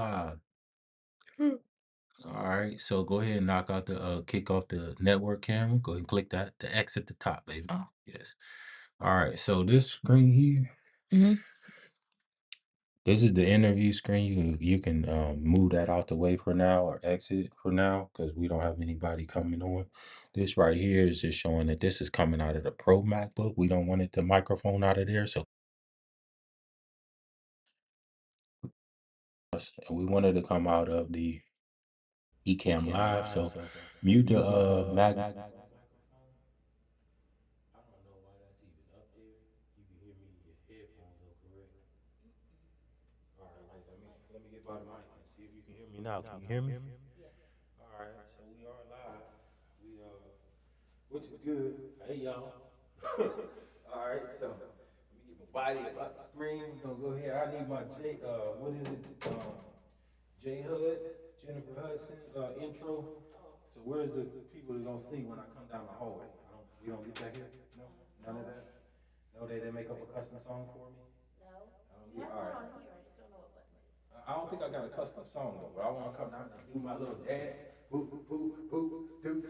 live. All right, so go ahead and knock out the kick off the network camera. Go ahead and click that, the X at the top, baby. Oh. Yes. All right, so this screen here, Mm-hmm. this is the interview screen. You can move that out the way for now or exit for now because we don't have anybody coming on. This right here is just showing that this is coming out of the Pro MacBook. We don't want it the microphone out of there, so we wanted to come out of the Ecamm Live. So mute the Mac. I don't know why that's even up there. You can hear me in your headphones though, correct? All right, let me get by the mic and see if you can hear me now. Can you hear me? All right, so we are live. We which is good. Hey y'all. All right, so let me get my body about the screen. We're gonna go here. I need my J what is it? J Hud, Jennifer Hudson intro. So where's the people that gonna see when I come down the hallway? We don't get that here? No? None of that? No, they didn't make up a custom song for me? I don't get, all right. I don't think I got a custom song though, but I want to come down and do my little dance, boop boop boop boop, do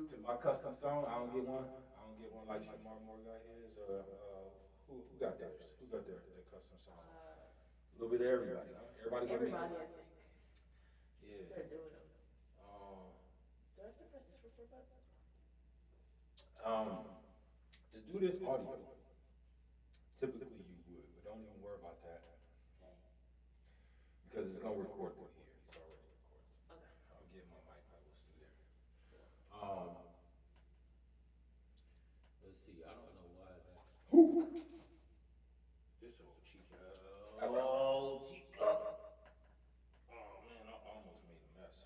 to my custom song. I don't get one. I don't get one like Shamar Moore got his. Who got theirs? Who got their custom song? A little bit of everybody. Huh? Everybody but me. Everybody, I think. Yeah. Start doing them. Um, Do I have to press this record button? to do this audio, typically you would, but don't even worry about that Okay. because it's gonna record through here. It's already recorded. Okay. I'll get my mic levels through there. Cool. Let's see. I don't know why that. This old chica. Oh, chica. Oh man, I almost made a mess.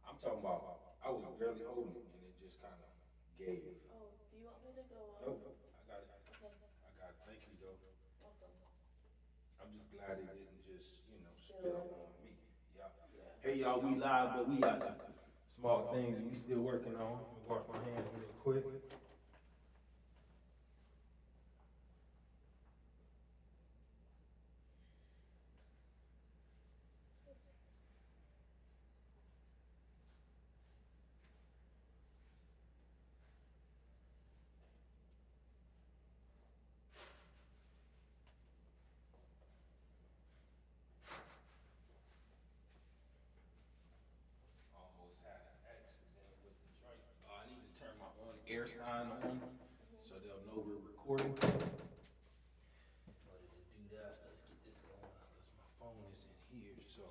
I'm talking about. I was barely holding it, and it just kind of gave. Oh, do you want me to go on? Nope. I got it. Okay. I got it. Thank you, though. Welcome. I'm just glad it didn't just, Spill spill it. on me. Yeah. Yeah. Hey, y'all, we live, but we got some small things we still working on. Let me wash my hands real quick. Almost had an accident with the drink. I need to turn my on air sign on so they'll know we're recording. In order to do that, let's get this going because my phone is in here. So,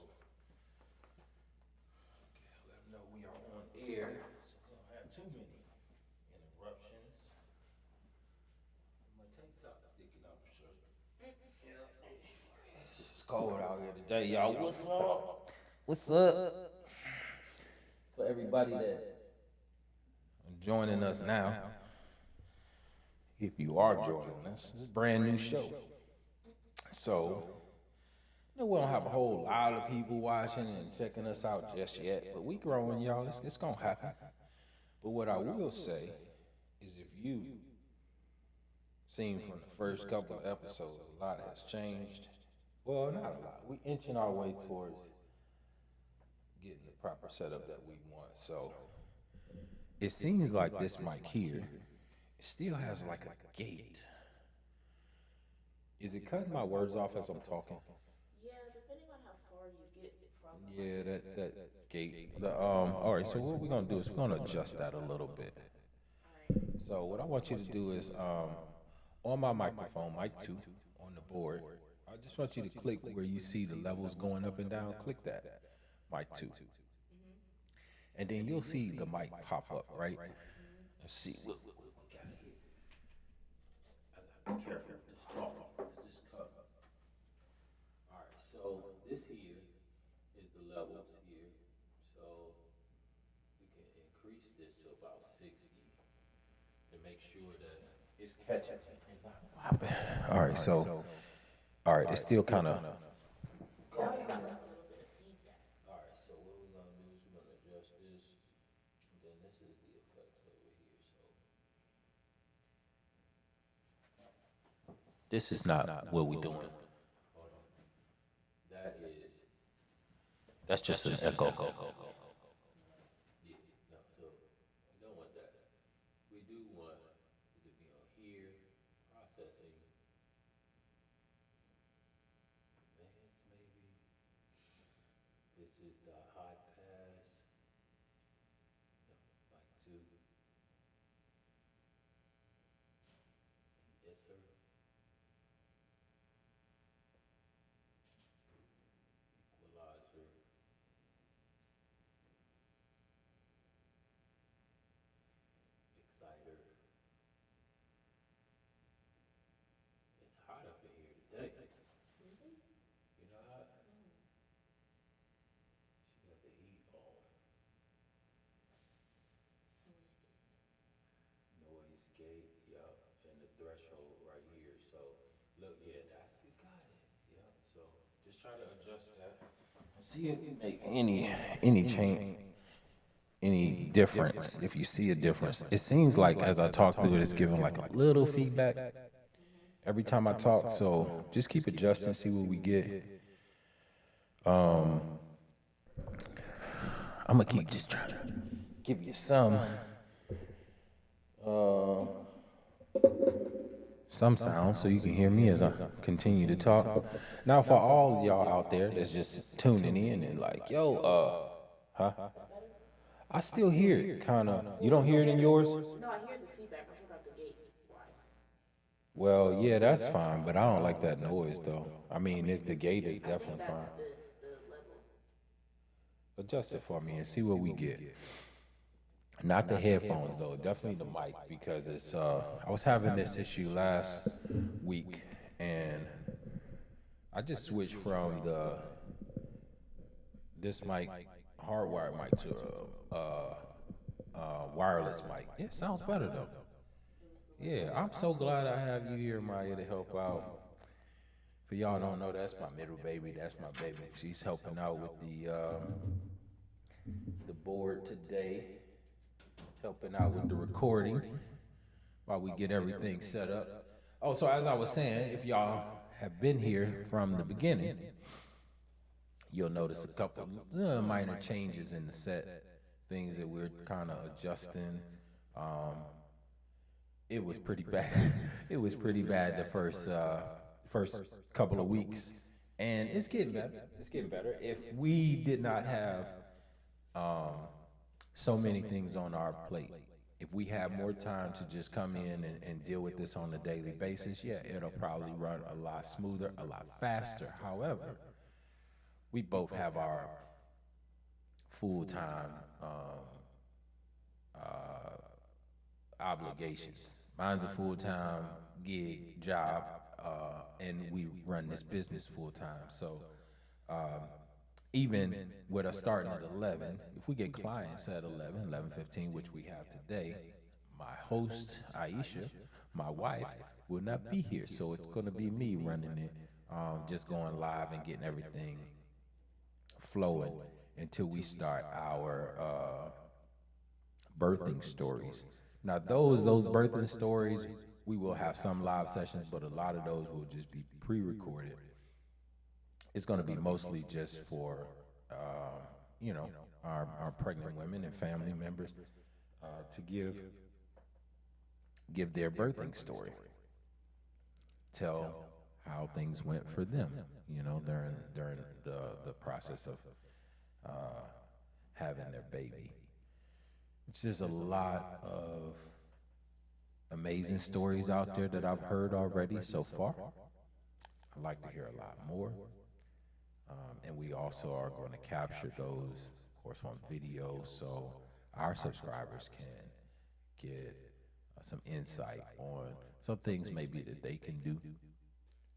okay, let them know we are on air. So we don't have too many interruptions. My tank top sticking out for sure. It's cold out here today, y'all. What's up? What's up? For everybody that joining us now, if you are joining us, it's a brand new show. So, we don't have a whole lot of people watching and checking us out just yet, but we growing, y'all. It's gonna happen. But what I will say is, if you seen from the first couple of episodes, a lot has changed. Well, not a lot. We inching our way towards getting the proper setup that we want. So it seems like this mic here still has like a gate. Is it cutting my words off as I'm talking? Yeah, depending on how far you get from the Yeah, mic. that gate. All right. So what we're gonna do is we're gonna adjust that a little bit. All right. So what I want you to do is on my microphone, mic 2, on the board. I just want you to click where you see the levels going up and down. Click that, mic 2, and then you'll see the mic pop up, right? Let's see what we got here. I gotta be careful with this coffee. It's this cup. All right. So this here is the levels here. So we can increase this to about 60 to make sure that it's catching and not popping. All right, so all right, it's still kind of. Now it's got like a little bit of feedback. All right, so what we're gonna do is we're gonna adjust this, and then this is the effects over here. So this is not what we're doing. Hold on. That is That's just an echo. Yeah, no, so we don't want that. We do want it to be on here, processing, advanced maybe. This is the high pass, no, mic two, de-esser, equalizer, exciter. It's hot up in here today. Really? You know how No. she got the heat on. Noise gate. Noise gate, yup, and the threshold right here. So look, yeah, that's you got it. Yup. So just try to adjust that. See it make Any change, any difference? If you see a difference, it seems like as I talk through it, it's giving like a little feedback every time I talk. So just keep adjusting, see what we get. I'm gonna keep just trying to give you some sounds so you can hear me as I continue to talk. Now, for all y'all out there that's just tuning in and like, yo, huh? Is that better? I still hear it, kind of. You don't hear it in yours? No, I hear the feedback. I'm talking about the gate wise. Well, yeah, that's fine, but I don't like that noise though. I mean, if the gate is I think definitely that's fine. this, the level. Adjust it for me and see what we get. Not the headphones though, definitely the mic because it's I was having this issue last week and I just switched from this mic, hardwired mic to wireless mic. It sounds better though. Yeah, I'm so glad I have you here, Maya, to help out. For y'all don't know, that's my middle baby. That's my baby. She's helping out with the board today, helping out with the recording while we get everything set up. Oh, so as I was saying, if y'all have been here from the beginning, you'll notice a couple minor changes in the set, things that we're kind of adjusting. It was pretty bad. It was pretty bad the first couple of weeks, and it's getting better. It's getting better. If we did not have so many things on our plate, if we have more time to just come in and deal with this on a daily basis, yeah, it'll probably run a lot smoother, a lot faster. However, we both have our full-time obligations. Mine's a full-time gig job, and we run this business full-time. So even with us starting at 11, if we get clients at 11:15, which we have today, my host, Aisha, my wife, will not be here. So it's going to be me running it, just going live and getting everything flowing until we start our birthing stories. Now, those birthing stories, we will have some live sessions, but a lot of those will just be pre-recorded. It's going to be mostly just for, you know, our pregnant women and family members to give their birthing story, tell how things went for them, you know, during the process of having their baby. It's just a lot of amazing stories out there that I've heard already so far. I'd like to hear a lot more. And we also are going to capture those, of course, on video so our subscribers can get some insight on some things maybe that they can do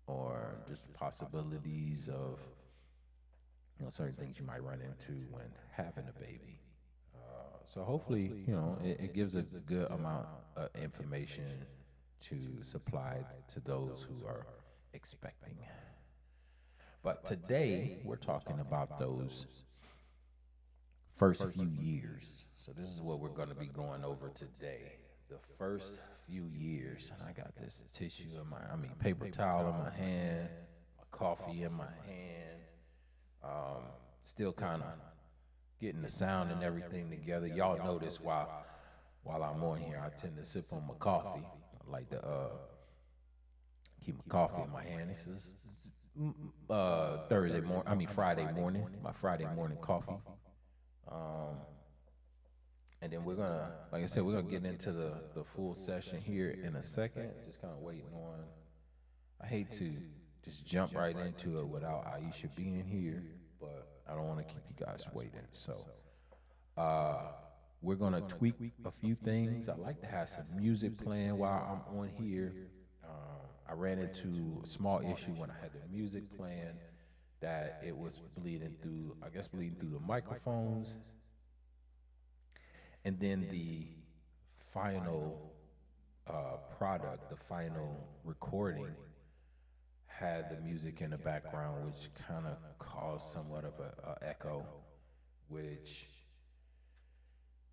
or just possibilities of, you know, certain things you might run into when having a baby. So hopefully, you know, it gives a good amount of information to supply to those who are expecting. But today, we're talking about those first few years. So this is what we're going to be going over today. The first few years. And I got this tissue in paper towel in my hand, my coffee in my hand. still kind of getting the sound and everything together. Y'all notice while I'm on here, I tend to sip on my coffee. I like to keep my coffee in my hand. This is Friday morning, my Friday morning coffee. And then we're gonna, like I said, we're gonna get into the full session here in a second. Just kind of waiting on. I hate to just jump right into it without Aisha being here, but I don't want to keep you guys waiting. So we're gonna tweak a few things. I like to have some music playing while I'm on here. I ran into a small issue when I had the music playing, that it was bleeding through the microphones. And then the final product, the final recording, had the music in the background, which kind of caused somewhat of an echo, which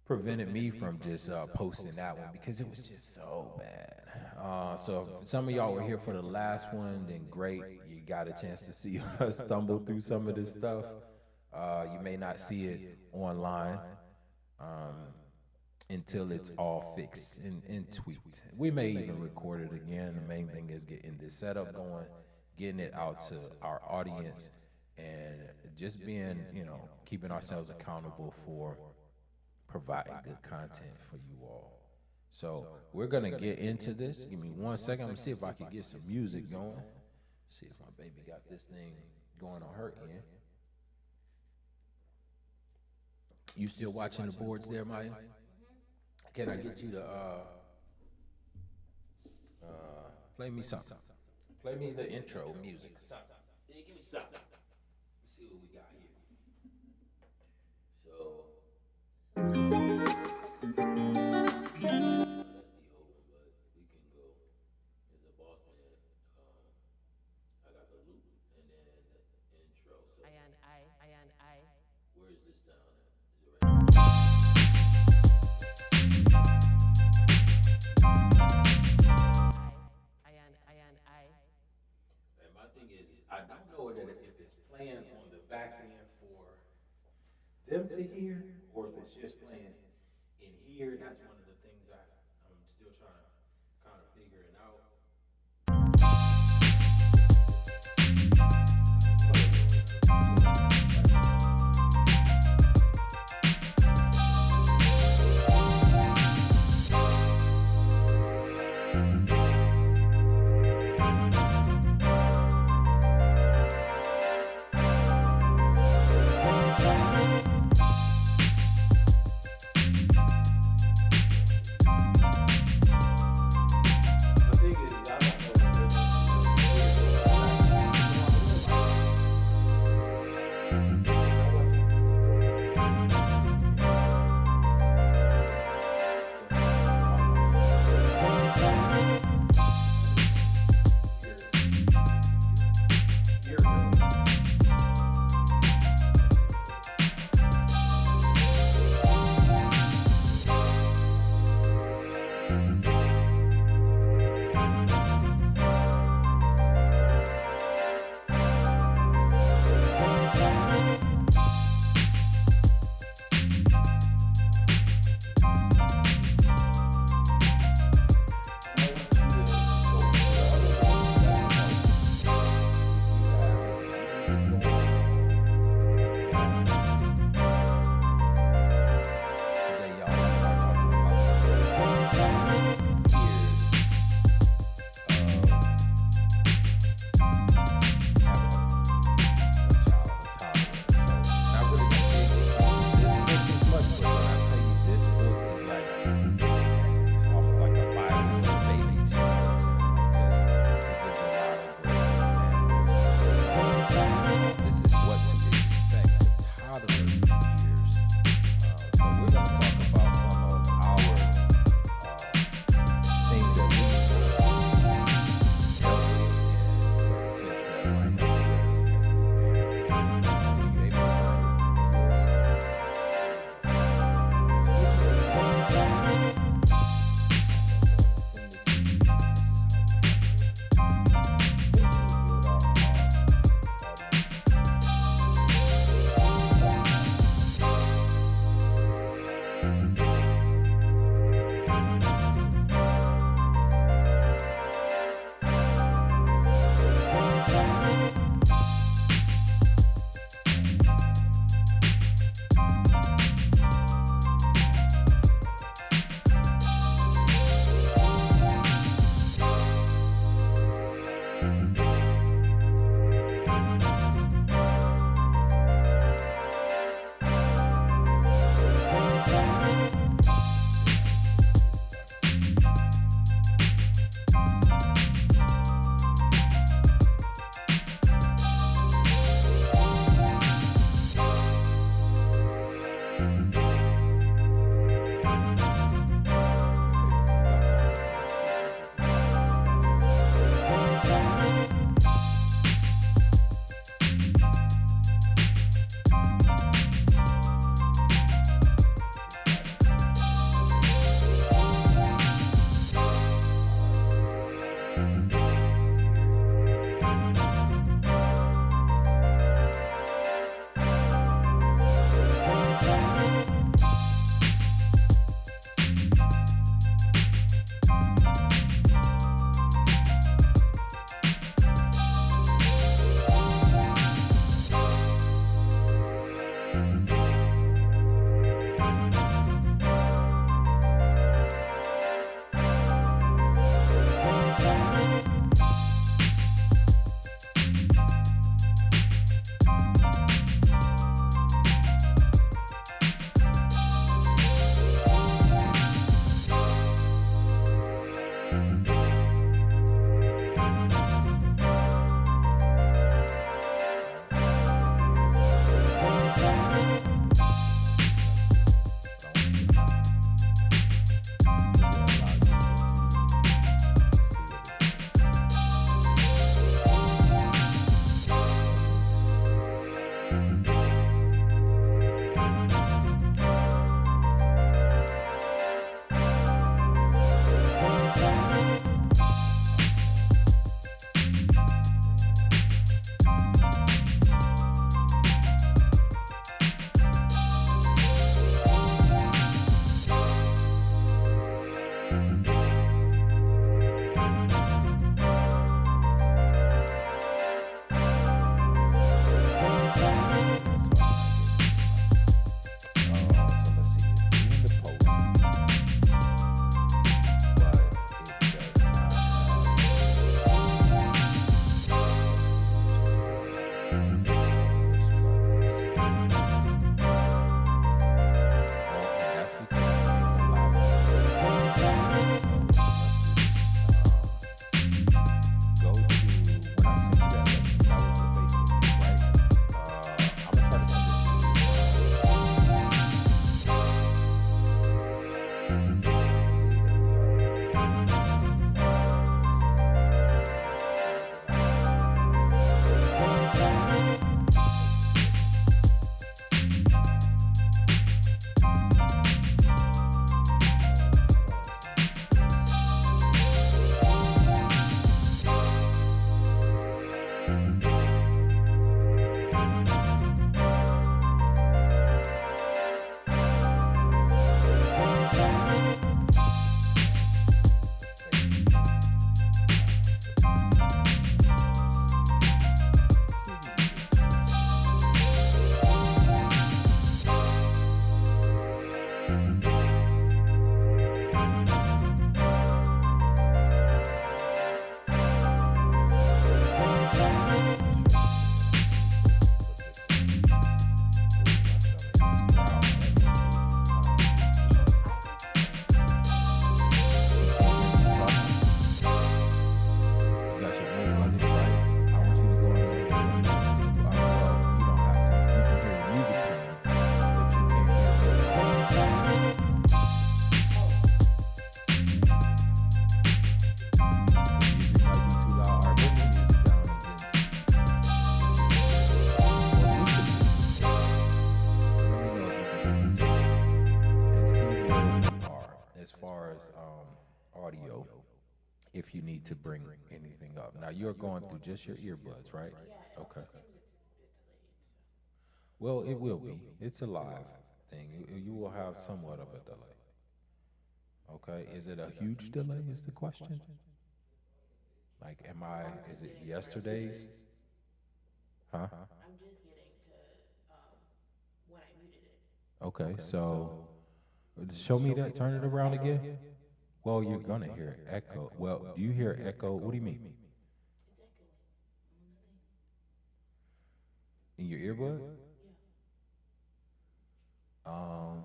prevented me from just posting that one because it was just so bad. So if some of y'all were here for the last one, then great. You got a chance to see us stumble through some of this stuff. You may not see it online until it's all fixed and tweaked. We may even record it again. The main thing is getting this setup going, getting it out to our audience, and just being, keeping ourselves accountable for providing good content for you all. So we're gonna get into this. Give me 1 second. I'm gonna see if I can get some music going. See if my baby got this thing going on her end. You still watching the boards there, Maya? Can I get you to play me something? Play me the intro music. Yeah, give me something. Let's see what we got here. So that's the open, but we can go as a boss man. I got the loop and then the intro. So where's this sound at? Is it right? And my thing is, I don't know that if it's playing on the back end for them to hear, or if it's just playing in here. That's one of the things I'm still trying to kind of figure it out. audio if you need to bring anything up. Now you're going through just your earbuds, right? Yeah, it Okay. also seems it's a bit delayed, so. Well, it will be. It's a live thing. You will have somewhat of a delay. Okay. Is it a huge delay? Is the question? Like, is it yesterday's? Huh? I'm just getting to when I muted it. Okay. So show me that. Turn it around again. Well, you're gonna hear echo. Well, do you hear echo? What do you mean? It's echoing on the thing. In your earbud? Yeah. Um,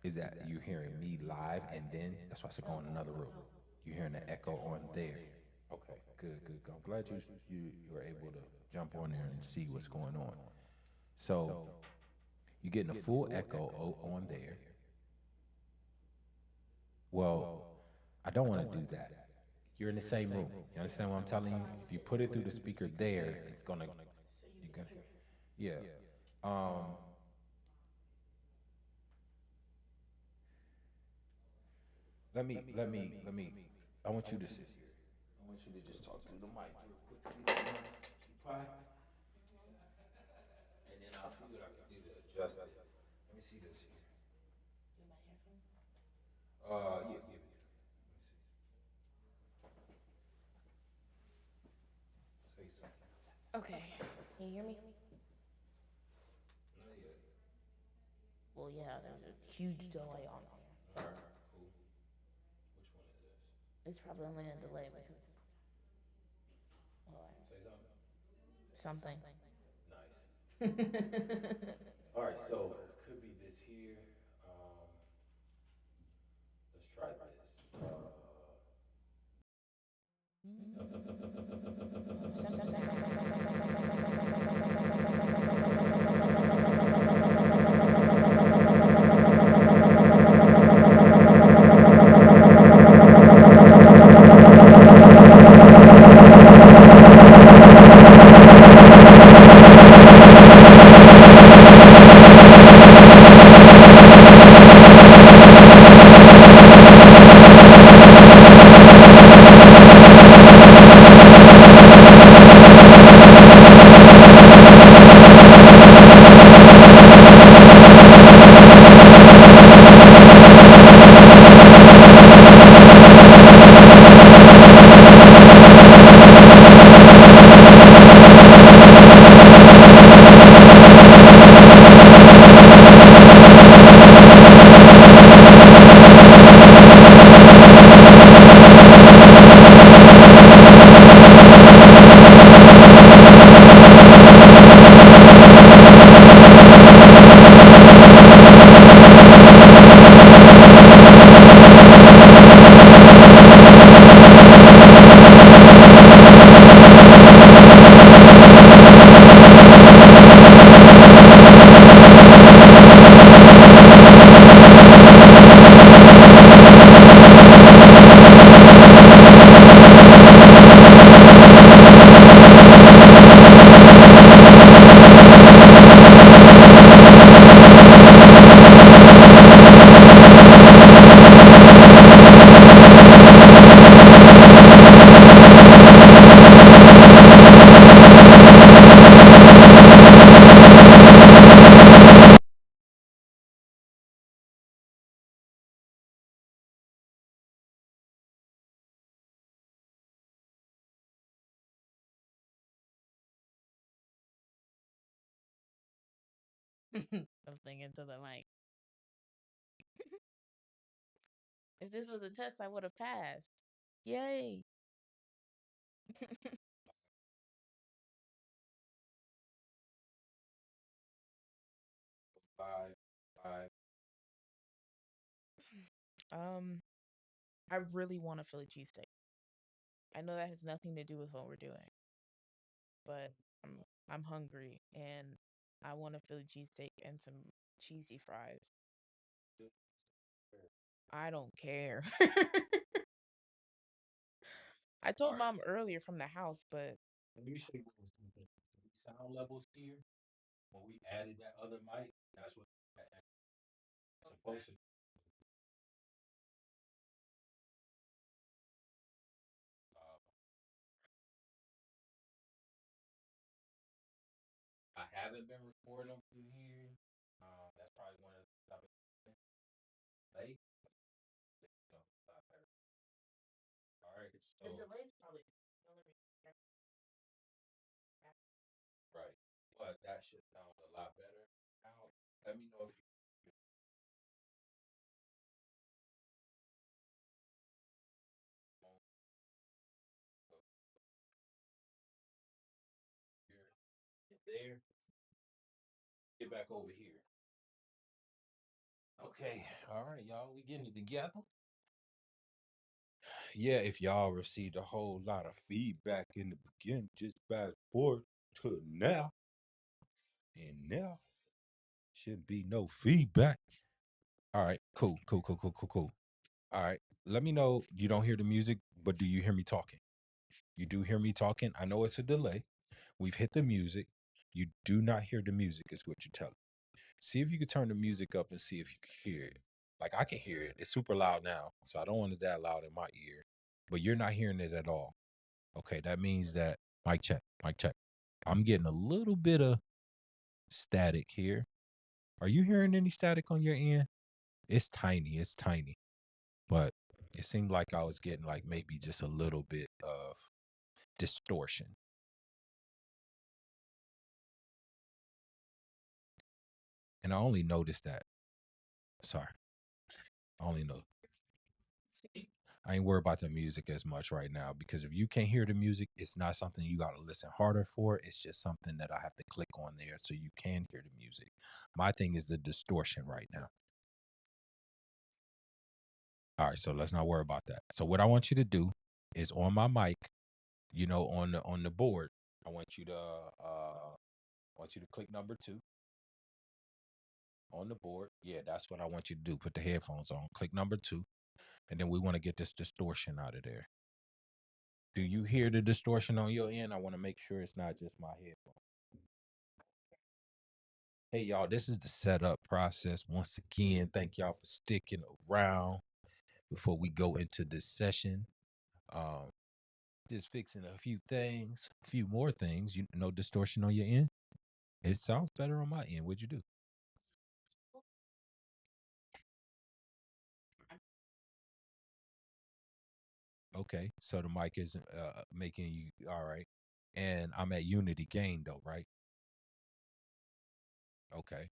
is that you hearing me live and then that's why I said go in another room. You hearing the echo on there. Okay, good, good. I'm glad you were able to jump on there and see what's going on. So you're getting a full echo on there. Well, I don't want to do that. You're in the same room. You understand what I'm telling you? If you put it through the speaker there, it's gonna. So you You're can gonna. hear it. Yeah. Let me. I want you to sit here. I want you to just talk through the mic real quick. Keep quiet. And then I'll see what I can do to adjust it. Let me see this here. You my headphone? Yeah, give it. Say something. Okay. Can you hear me? Not yet. Well, yeah, there's a huge delay on here. All right, cool. Which one is this? It's probably only a delay because, well, Say something. something. Nice. All right, so could be this here. Let's try this. Something into the mic. If this was a test, I would have passed. Yay! Five, five. Um, I really want a Philly cheesesteak. I know that has nothing to do with what we're doing, but I'm hungry and I want a Philly cheesesteak and some cheesy fries. I don't care. I told mom earlier from the house, but Let me show you what was the sound levels here. When we added that other mic, that's what supposed to haven't been recording them through here. That's probably one of the topics. Late. All right. So right, but that should sound a lot better now. Let me know if you're there. Get back over here. Okay, all right, y'all. We getting it together. Yeah, if y'all received a whole lot of feedback in the beginning, just fast forward to now, and now should be no feedback. All right, cool, cool, cool, cool, cool, cool. All right, let me know you don't hear the music, but do you hear me talking? You do hear me talking? I know it's a delay. We've hit the music. You do not hear the music, is what you're telling. See if you can turn the music up and see if you can hear it. Like I can hear it. It's super loud now, so I don't want it that loud in my ear. But you're not hearing it at all. Okay, that means that mic check, mic check. I'm getting a little bit of static here. Are you hearing any static on your end? It's tiny, but it seemed like I was getting like maybe just a little bit of distortion. And I only noticed that. Sorry, I only know. I ain't worried about the music as much right now because if you can't hear the music, it's not something you got to listen harder for. It's just something that I have to click on there so you can hear the music. My thing is the distortion right now. All right, so let's not worry about that. So what I want you to do is on my mic, on the board, I want you to click number 2 on the board. Yeah, that's what I want you to do. Put the headphones on. Click number 2, and then we want to get this distortion out of there. Do you hear the distortion on your end? I want to make sure it's not just my headphones. Hey, y'all, this is the setup process. Once again, thank y'all for sticking around before we go into this session. Um, just fixing a few things, a few more things. No distortion on your end. It sounds better on my end. What'd you do? Okay, so the mic isn't making you all right. And I'm at unity gain though, right? Okay.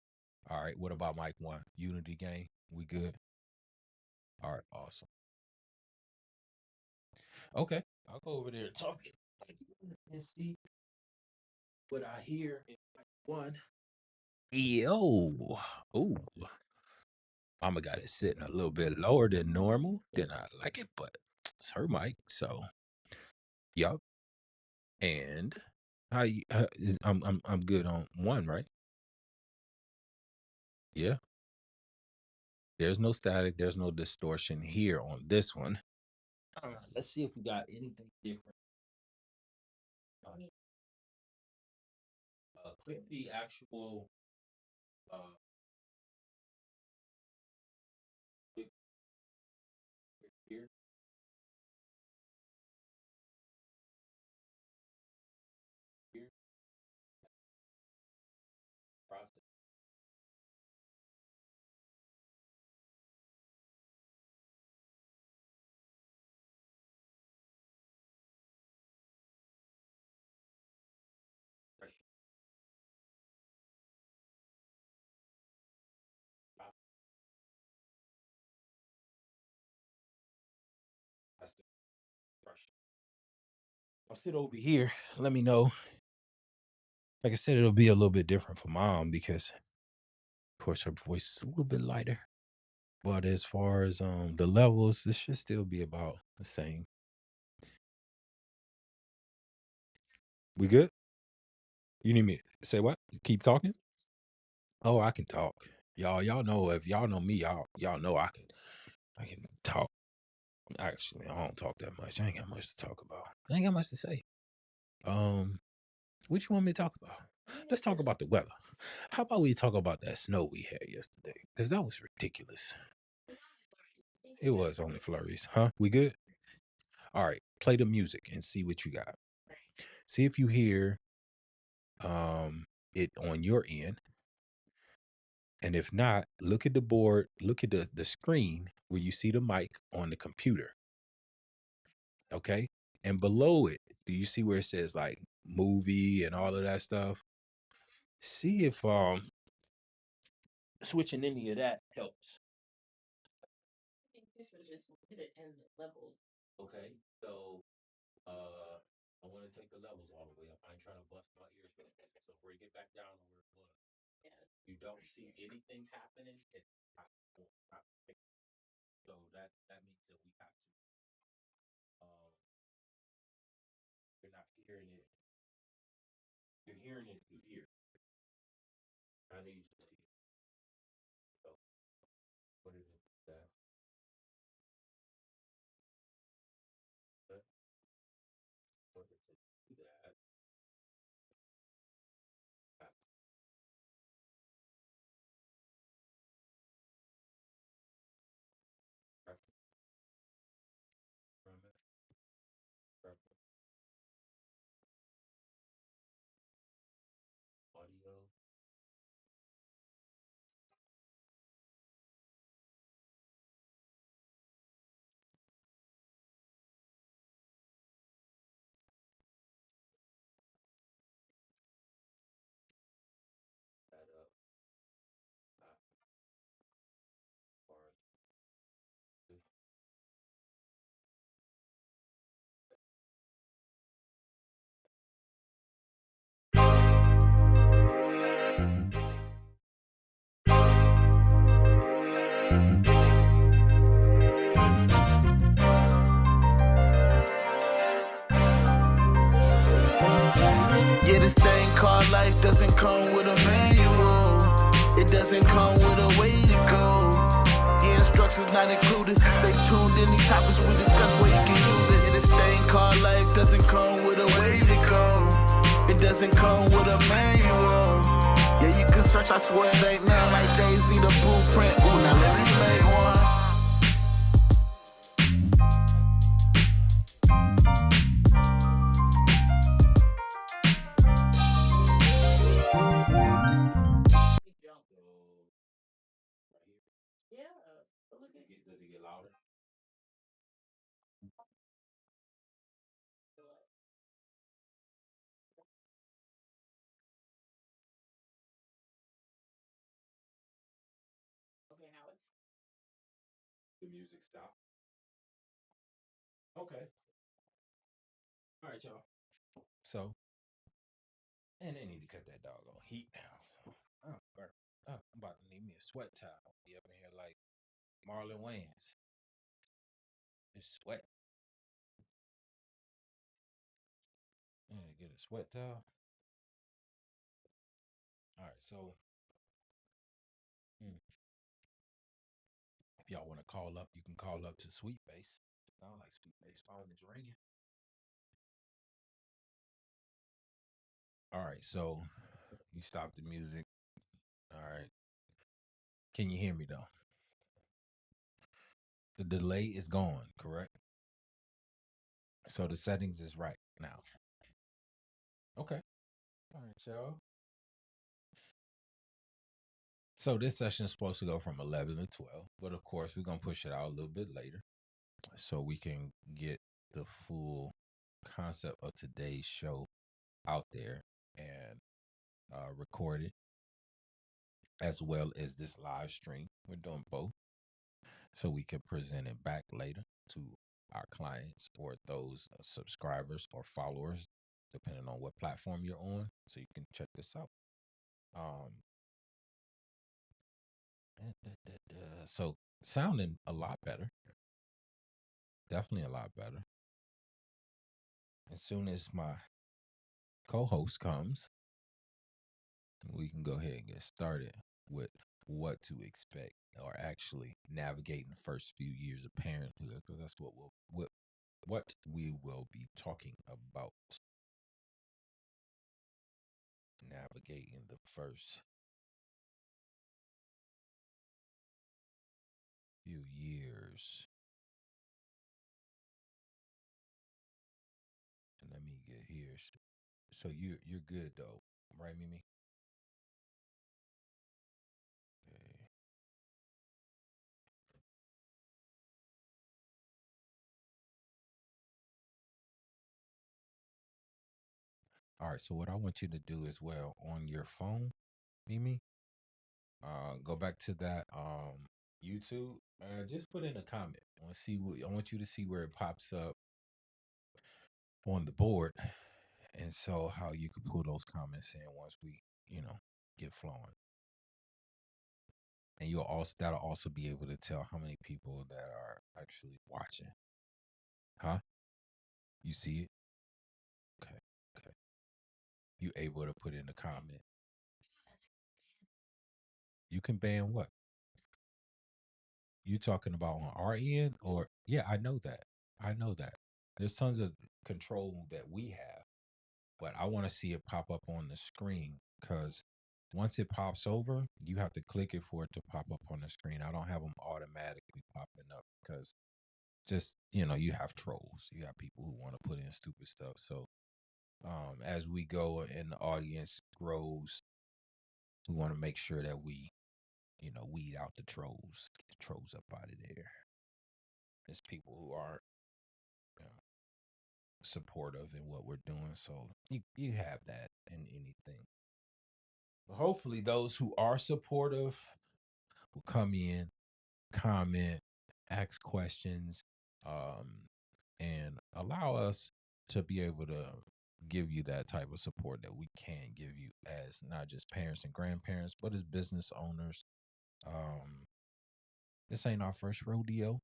All right. What about mic 1? Unity gain? We good? All right, awesome. Okay. I'll go over there and talk it and see what I hear in mic 1. Yo. Ooh. Mama got it sitting a little bit lower than normal. Then I like it, but it's her mic, so yup. And I'm good on 1, right? Yeah. There's no static. There's no distortion here on this one. Let's see if we got anything different. Click the actual. Uh, click here. Here. Process. Pressure. That's the pressure. I'll sit over here. Let me know. Like I said, it'll be a little bit different for mom because, of course, her voice is a little bit lighter. But as far as the levels, this should still be about the same. We good? You need me to say what? Keep talking? Oh, I can talk. Y'all know if y'all know me, y'all know I can talk. Actually, I don't talk that much. I ain't got much to talk about. I ain't got much to say. Um, what you want me to talk about? Let's talk about the weather. How about we talk about that snow we had yesterday? Because that was ridiculous. It was only flurries, huh? We good? All right, play the music and see what you got. See if you hear it on your end. And if not, look at the board, look at the screen where you see the mic on the computer. Okay. And below it, do you see where it says like movie and all of that stuff? See if switching any of that helps. Okay. So I want to take the levels all the way up. I ain't trying to bust my ears. So bring it back down to where it was. You don't see anything happening. So that means that we have to. You're not hearing it. You're hearing it through here. I need you to see it. So what is it? That. What is it? That. Audio. That up. Yeah, this thing called life doesn't come with a manual. It doesn't come with a way to go. Yeah, instructions not included. Stay tuned, any topics we discuss where you can use it. Yeah, this thing called life doesn't come with a way to go. It doesn't come with a manual. Yeah, you can search, I swear it ain't nothing like Jay-Z, the blueprint. Ooh, now let me make one. Does it get louder? Okay, now it's The music stop. Okay. All right, y'all. So, and they need to cut that doggone heat now. So, I'm about to need me a sweat towel. Be up in here like Marlon Wayans. It's sweat. I need to get a sweat towel. All right, so if y'all want to call up, you can call up to Sweet Bass. Sound like Sweet Bass phone is ringing. All right, so you stop the music. All right. Can you hear me though? The delay is gone, correct? So the settings is right now. Okay. All right, y'all. So this session is supposed to go from 11 to 12, but of course we're going to push it out a little bit later so we can get the full concept of today's show out there and record it, as well as this live stream. We're doing both so we can present it back later to our clients or those subscribers or followers, depending on what platform you're on, so you can check this out. So sounding a lot better. Definitely a lot better. As soon as my co-host comes, we can go ahead and get started with what to expect, or actually navigating the first few years of parenthood, because that's what we will be talking about. Navigating the first few years. And let me get here. So you're good though, right, Mimi? All right, so what I want you to do as well on your phone, Mimi, go back to that YouTube. Just put in a comment. I want you to see where it pops up on the board, and so how you can pull those comments in once we, get flowing. And that'll also be able to tell how many people that are actually watching. Huh? You see it? Okay. Okay. You able to put in the comment. You can ban what? You talking about on our end or yeah, I know that. I know that. There's tons of control that we have, but I want to see it pop up on the screen because once it pops over, you have to click it for it to pop up on the screen. I don't have them automatically popping up because just, you have trolls. You have people who want to put in stupid stuff. So as we go and the audience grows, we want to make sure that we, weed out the trolls, get the trolls up out of there. There's people who aren't supportive in what we're doing. So you have that in anything. But hopefully those who are supportive will come in, comment, ask questions, and allow us to be able to give you that type of support that we can give you as not just parents and grandparents, but as business owners. This ain't our first rodeo.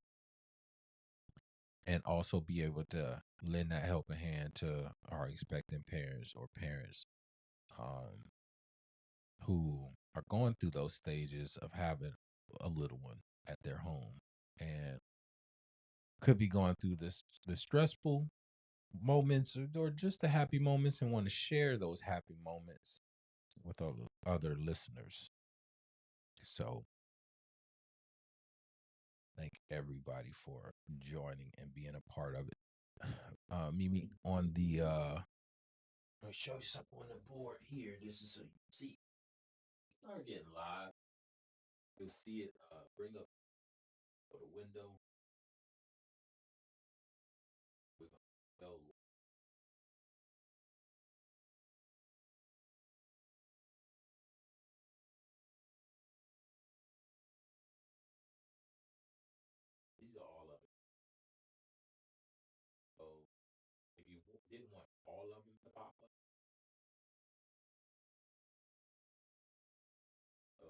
And also be able to lend that helping hand to our expectant parents or parents who are going through those stages of having a little one at their home and could be going through the stressful moments or just the happy moments and want to share those happy moments with other listeners. So thank everybody for joining and being a part of it. Mimi, on the let me show you something on the board here. This is so you can see. Start getting live. You'll see it bring up for the window. We're gonna go. These are all of it. So if you didn't want all of them to pop up, so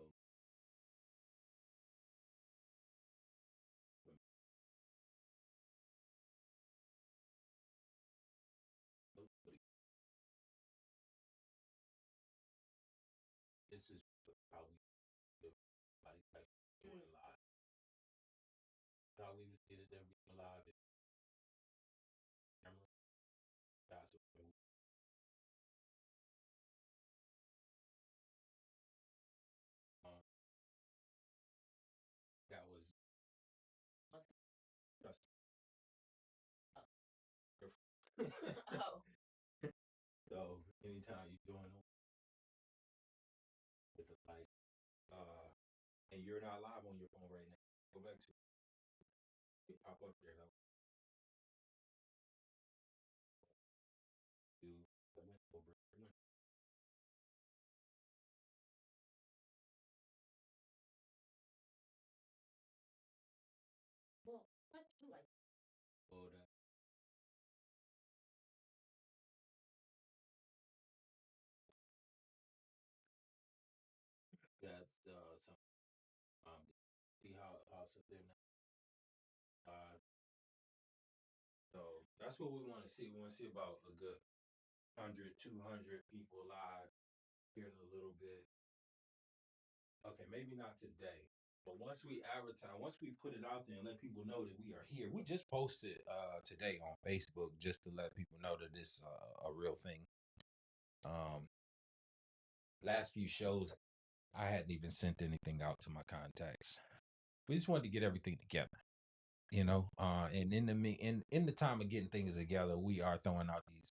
this is how we do body type doing live. How we was did it every live camera. That's what um, that was just oh. So anytime you're doing with the light, and you're not live on your phone right now, go back to it pop up there though. Do the window break. Well, let's do like oh that's some see how it's up there now. So that's what we want to see. We want to see about a good 100, 200 people live here in a little bit. Okay, maybe not today, but once we advertise, once we put it out there and let people know that we are here, we just posted today on Facebook just to let people know that this a real thing. Last few shows, I hadn't even sent anything out to my contacts. We just wanted to get everything together, and in the time of getting things together, we are throwing out these,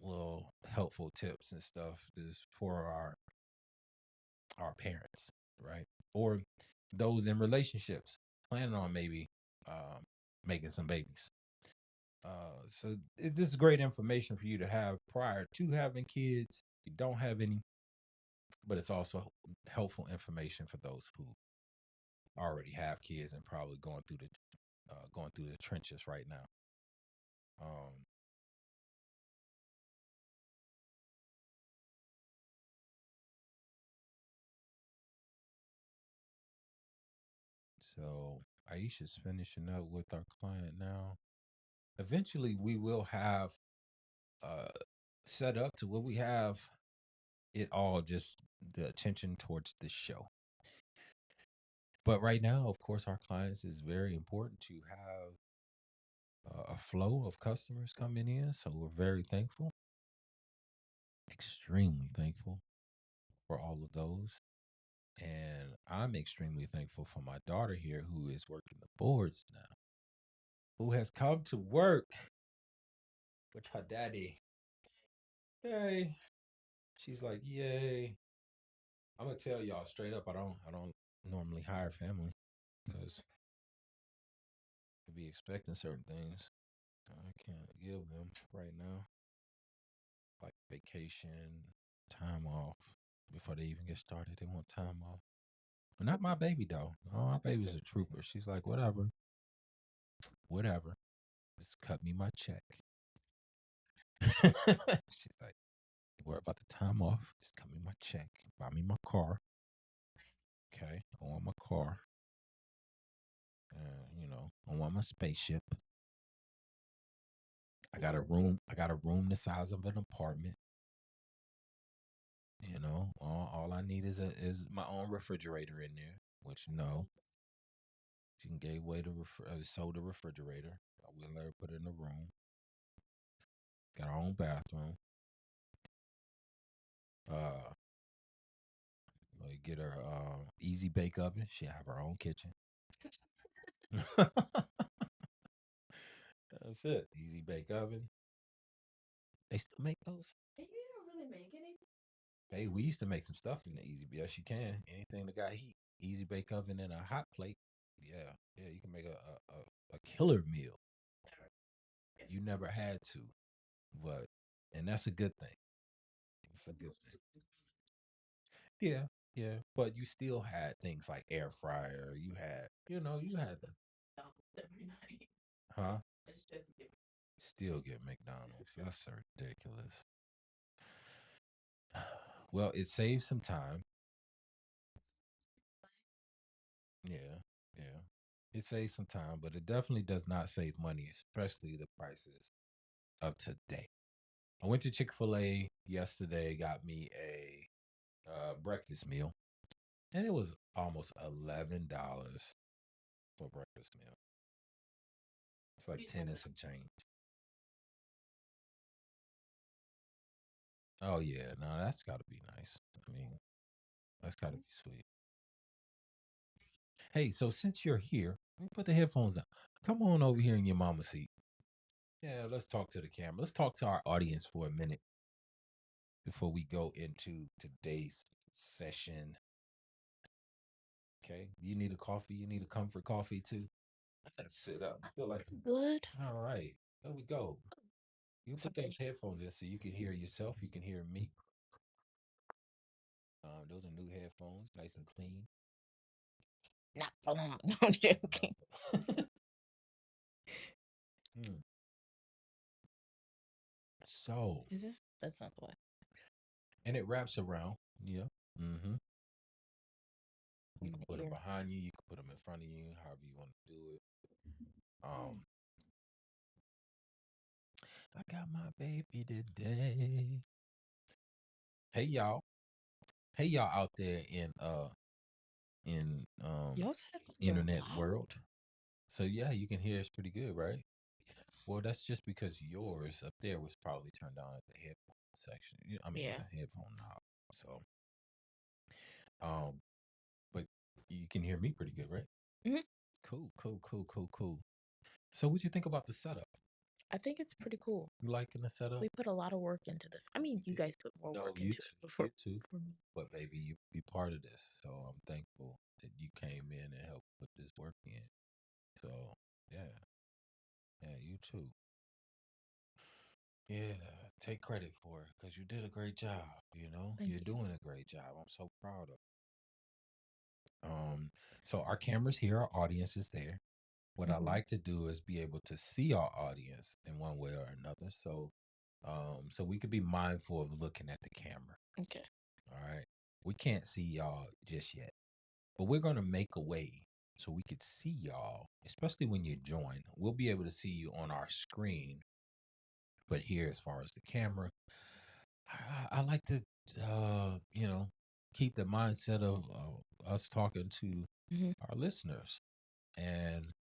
little helpful tips and stuff just for our parents, right? Or those in relationships planning on maybe making some babies. So this is great information for you to have prior to having kids. If you don't have any, but it's also helpful information for those who already have kids and probably going through the trenches right now. Um, so Aisha's finishing up with our client now. Eventually, we will have uh, set up to where we have it all just the attention towards this show. But right now, of course, our clients is very important to have a flow of customers coming in. So we're very thankful, extremely thankful for all of those. And I'm extremely thankful for my daughter here who is working the boards now, who has come to work with her daddy. Yay. She's like, yay. I'm gonna tell y'all straight up, I don't normally hire family because to be expecting certain things I can't give them right now. Like vacation, time off. Before they even get started, they want time off. But not my baby though. Oh, my baby's a trooper. She's like, whatever. Whatever. Just cut me my check. She's like, worry about the time off. Just cut me my check. Buy me my car. Okay. I want my car. I want my spaceship. I got a room. I got a room the size of an apartment. All I need is my own refrigerator in there. Which no, she gave away sold the refrigerator. I wouldn't let her put it in the room. Got her own bathroom. We get her easy bake oven. She have her own kitchen. That's it. Easy bake oven. They still make those. And you don't really make anything. Hey, we used to make some stuff in the easy. Yes, you can. Anything that got heat. Easy bake oven and a hot plate. Yeah, you can make a killer meal. You never had to, and that's a good thing. It's a good thing. Yeah, but you still had things like air fryer. You had, you had the Every night. huh? It's just Still get McDonald's. That's ridiculous. Well, it saves some time. Yeah, yeah. It saves some time, but it definitely does not save money, especially the prices of today. I went to Chick-fil-A yesterday, got me a breakfast meal, and it was almost $11 for a breakfast meal. It's like 10 and some change. Oh yeah, no, that's got to be nice. I mean, that's got to be sweet. Hey, so since you're here, let me put the headphones down. Come on over here in your mama's seat. Yeah, let's talk to the camera. Let's talk to our audience for a minute before we go into today's session. Okay, you need a coffee. You need a comfort coffee too. I gotta sit up. I feel like good. all right. There we go. You put those headphones in so you can hear yourself. You can hear me. Those are new headphones, nice and clean. Not so long. No, I'm joking. So, Is this? That's not the way. and it wraps around. Yeah. Mm-hmm. You can My put them ear. behind you. You can put them in front of you, however you want to do it. I got my baby today. Hey y'all. Hey y'all out there in Y'all's headphones are internet loud? world. So yeah, you can hear us pretty good, right? Well, that's just because yours up there was probably turned on at the headphone section. Yeah. The headphone knob. So, but you can hear me pretty good, right? Mhm. Cool. So, what'd you think about the setup? I think it's pretty cool. You liking the setup? We put a lot of work into this. I mean, you guys put more work into it before. You too. But baby, you be part of this, so I'm thankful that you came in and helped put this work in. So yeah, you too. Yeah, take credit for it because you did a great job. You know, Thank you're you. doing a great job. I'm so proud of. So our cameras here, our audience is there. What I Mhm. like to do is be able to see our audience in one way or another. So we could be mindful of looking at the camera. Okay. All right. We can't see y'all just yet, but we're gonna make a way so we could see y'all, especially when you join. We'll be able to see you on our screen, but here, as far as the camera, I like to, you know, keep the mindset of us talking to Mhm. our listeners. And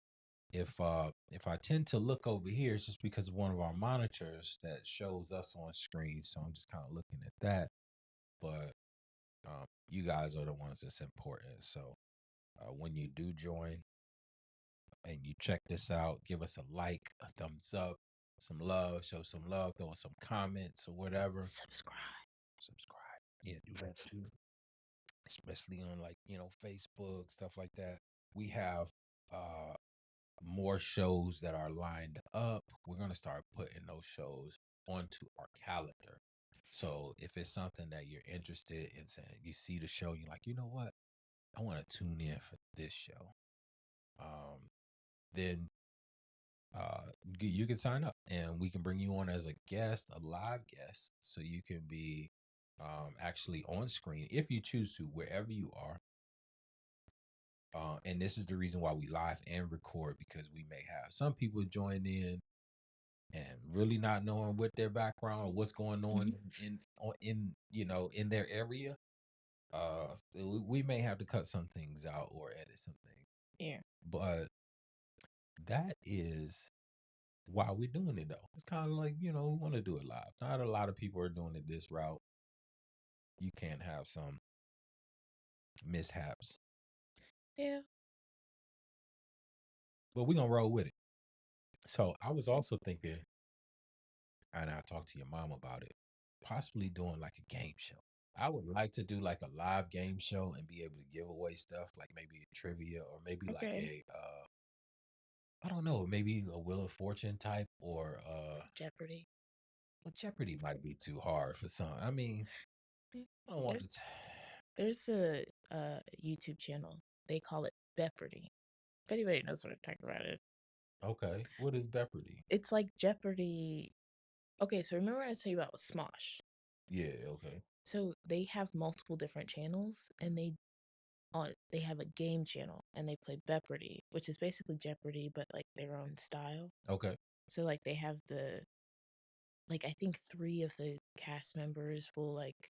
if I tend to look over here, it's just because of one of our monitors that shows us on screen. So I'm just kind of looking at that. But you guys are the ones that's important. So when you do join and you check this out, give us a like, a thumbs up, some love, show some love, throw in some comments or whatever. Subscribe. Subscribe. Yeah, do that too. Especially on like, Facebook, stuff like that. We have uh more shows that are lined up. We're going to start putting those shows onto our calendar. So if it's something that you're interested in, saying you see the show, you're like, you know what, I want to tune in for this show. Then you can sign up and we can bring you on as a guest, a live guest, so you can be actually on screen if you choose to, wherever you are. And this is the reason why we live and record, because we may have some people join in and really not knowing what their background or what's going on in their area. We may have to cut some things out or edit some things, Yeah. but that is why we're doing it though. It's kind of like, we want to do it live. Not a lot of people are doing it this route. You can't have some mishaps, Yeah. but we're gonna roll with it. So I was also thinking, and I talked to your mom about it, possibly doing like a game show. I would like to do like a live game show and be able to give away stuff like maybe a trivia or maybe like Okay. I don't know, maybe a Wheel of Fortune type or Jeopardy. well, Jeopardy might be too hard for some. I mean, Mm. I don't want There's to. there's a YouTube channel. They call it Jeopardy. If anybody knows what I'm talking about, Okay, what is Jeopardy? it's like Jeopardy. Okay, so remember I was telling you about Smosh. Yeah, okay. So they have multiple different channels, and they have a game channel, and they play Jeopardy, which is basically Jeopardy but like their own style. Okay. So like they have I think three of the cast members will like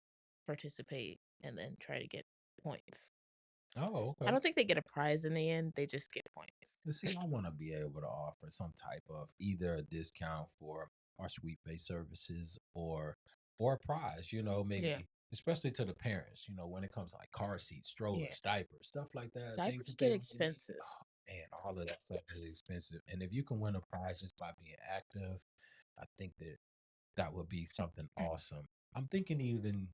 participate and then try to get points. Oh, I okay. don't think they get a prize in the end; they just get points. You see, I want to be able to offer some type of either a discount for our sweet based services or a prize, Yeah, maybe especially to the parents, when it comes to like car seats, yeah. strollers, diapers, stuff like that, things Diapers that they get really need. expensive. Oh, man, all of that stuff is expensive. And if you can win a prize just by being active, I think that that would be something awesome. I'm thinking even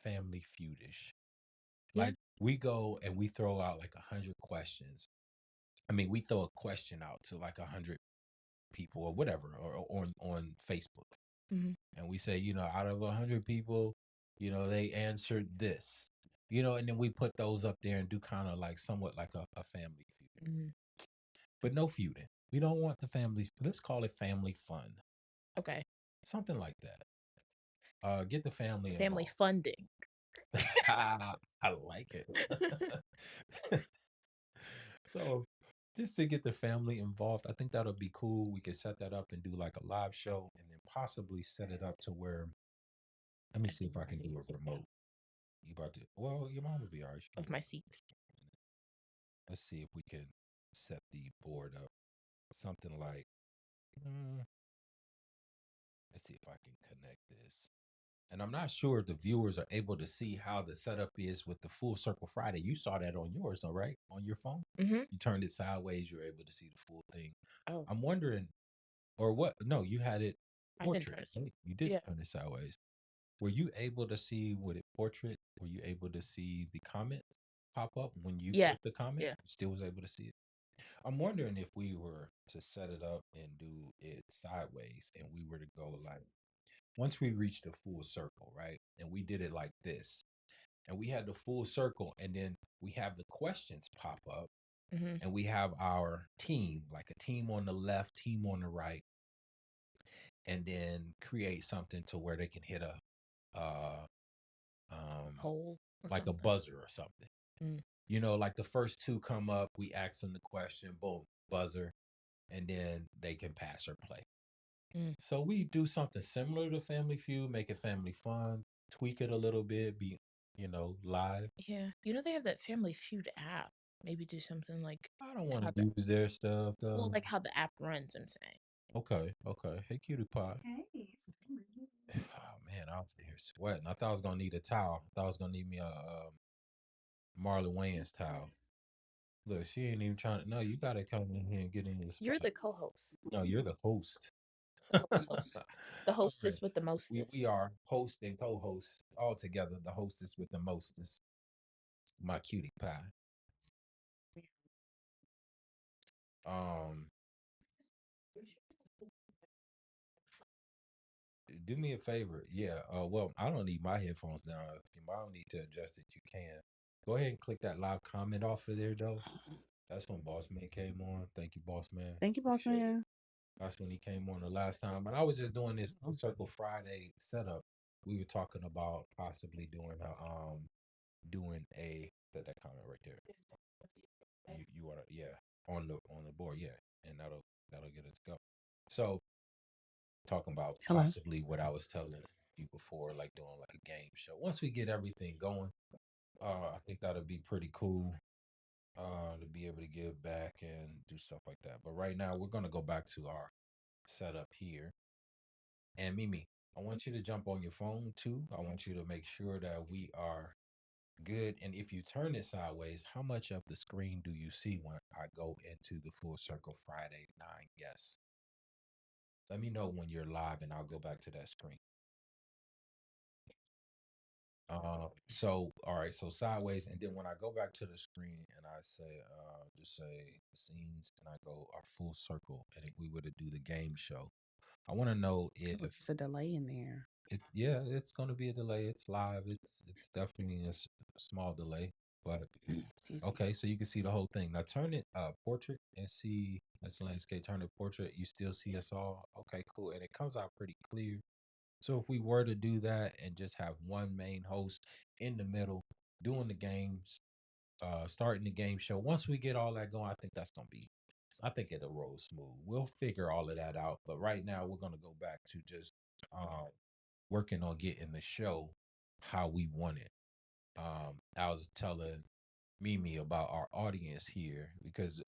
family feudish. Yeah. Like we go and we throw out like 100 questions. I mean, we throw a question out to like 100 people or whatever, or on Facebook, Hmm. and we say, out of 100 people, they answered this, and then we put those up there and do kind of like somewhat like a family feud, Hmm. but no feuding. We don't want the family. Let's call it family fun, Okay. something like that. Get the family Family involved. funding. I like it. So just to get the family involved, I think that'll be cool. We could set that up and do like a live show and then possibly set it up to where, let me see if I can do a remote. You about to, well, your mom will be all right. Of my seat. Let's see if we can set the board up. Something like, mm, let's see if I can connect this. And I'm not sure if the viewers are able to see how the setup is with the Full Circle Friday. You saw that on yours, all right? On your phone? Hmm. You turned it sideways, you're able to see the full thing. Oh, I'm wondering, or what? No, you had it I didn't portrait. try to say. Right? You did Yeah. turn it sideways. Were you able to see with it portrait? Were you able to see the comments pop up when you Yeah. put the comment? Yeah. You still was able to see it. I'm wondering if we were to set it up and do it sideways, and we were to go like once we reached the full circle, right? And we did it like this. And we had the full circle, and then we have the questions pop up, and we have our team, like a team on the left, team on the right, and then create something to where they can hit a Hole or like a something. buzzer or something. Mm. You know, like the first two come up, we ask them the question, boom, buzzer, and then they can pass or play. Mm. So we do something similar to Family Feud, make it family fun, tweak it a little bit, be, live. Yeah. You know, they have that Family Feud app. Maybe do something like I don't want how to use their stuff well, though. like how the app runs, I'm saying. Okay, okay. Hey, cutie pie. Oh man, I was in here sweating. I thought I was gonna need a towel. I thought I was gonna need me a Marlon Wayans towel. Look, she ain't even trying to. No, you gotta come in here and get in this. You're the co-host. No, you're the host. The host. The All hostess right. with the We mostest. we are host and co-host all together. The hostess with the mostest. My cutie pie. Um, do me a favor. Yeah. Well, I don't need my headphones now. If you might need to adjust it, you can. Go ahead and click that live comment off of there, though. That's when Boss Man came on. Thank you, Boss Man. Thank you, Boss Appreciate it. Man. That's when he came on the last time. But I was just doing this Circle Friday setup. We were talking about possibly doing a that comment right there. You wanna on the board, yeah. And that'll get us go. So talking about Hello. possibly what I was telling you before, like doing like a game show. Once we get everything going, I think that'll be pretty cool. To be able to give back and do stuff like that. But right now we're gonna go back to our setup here. And Mimi, I want you to jump on your phone too. I want you to make sure that we are good. And if you turn it sideways, how much of the screen do you see when I go into the Full Circle Friday 9? Yes. Let me know when you're live and I'll go back to that screen. So all right, so sideways, and then when I go back to the screen and I say, just say scenes, and I go our full circle, and if we were to do the game show, I want to know if It's a delay in there. it's going to be a delay. It's live. It's definitely a small delay, but Excuse me. okay. So you can see the whole thing. Now turn it portrait and see that's landscape. Turn it portrait. You still see us all. Okay, cool, and it comes out pretty clear. So if we were to do that and just have one main host in the middle doing the games, starting the game show, once we get all that going, I think that's gonna be. I think it'll roll smooth. We'll figure all of that out. But right now, we're gonna go back to just working on getting the show how we want it. I was telling Mimi about our audience here because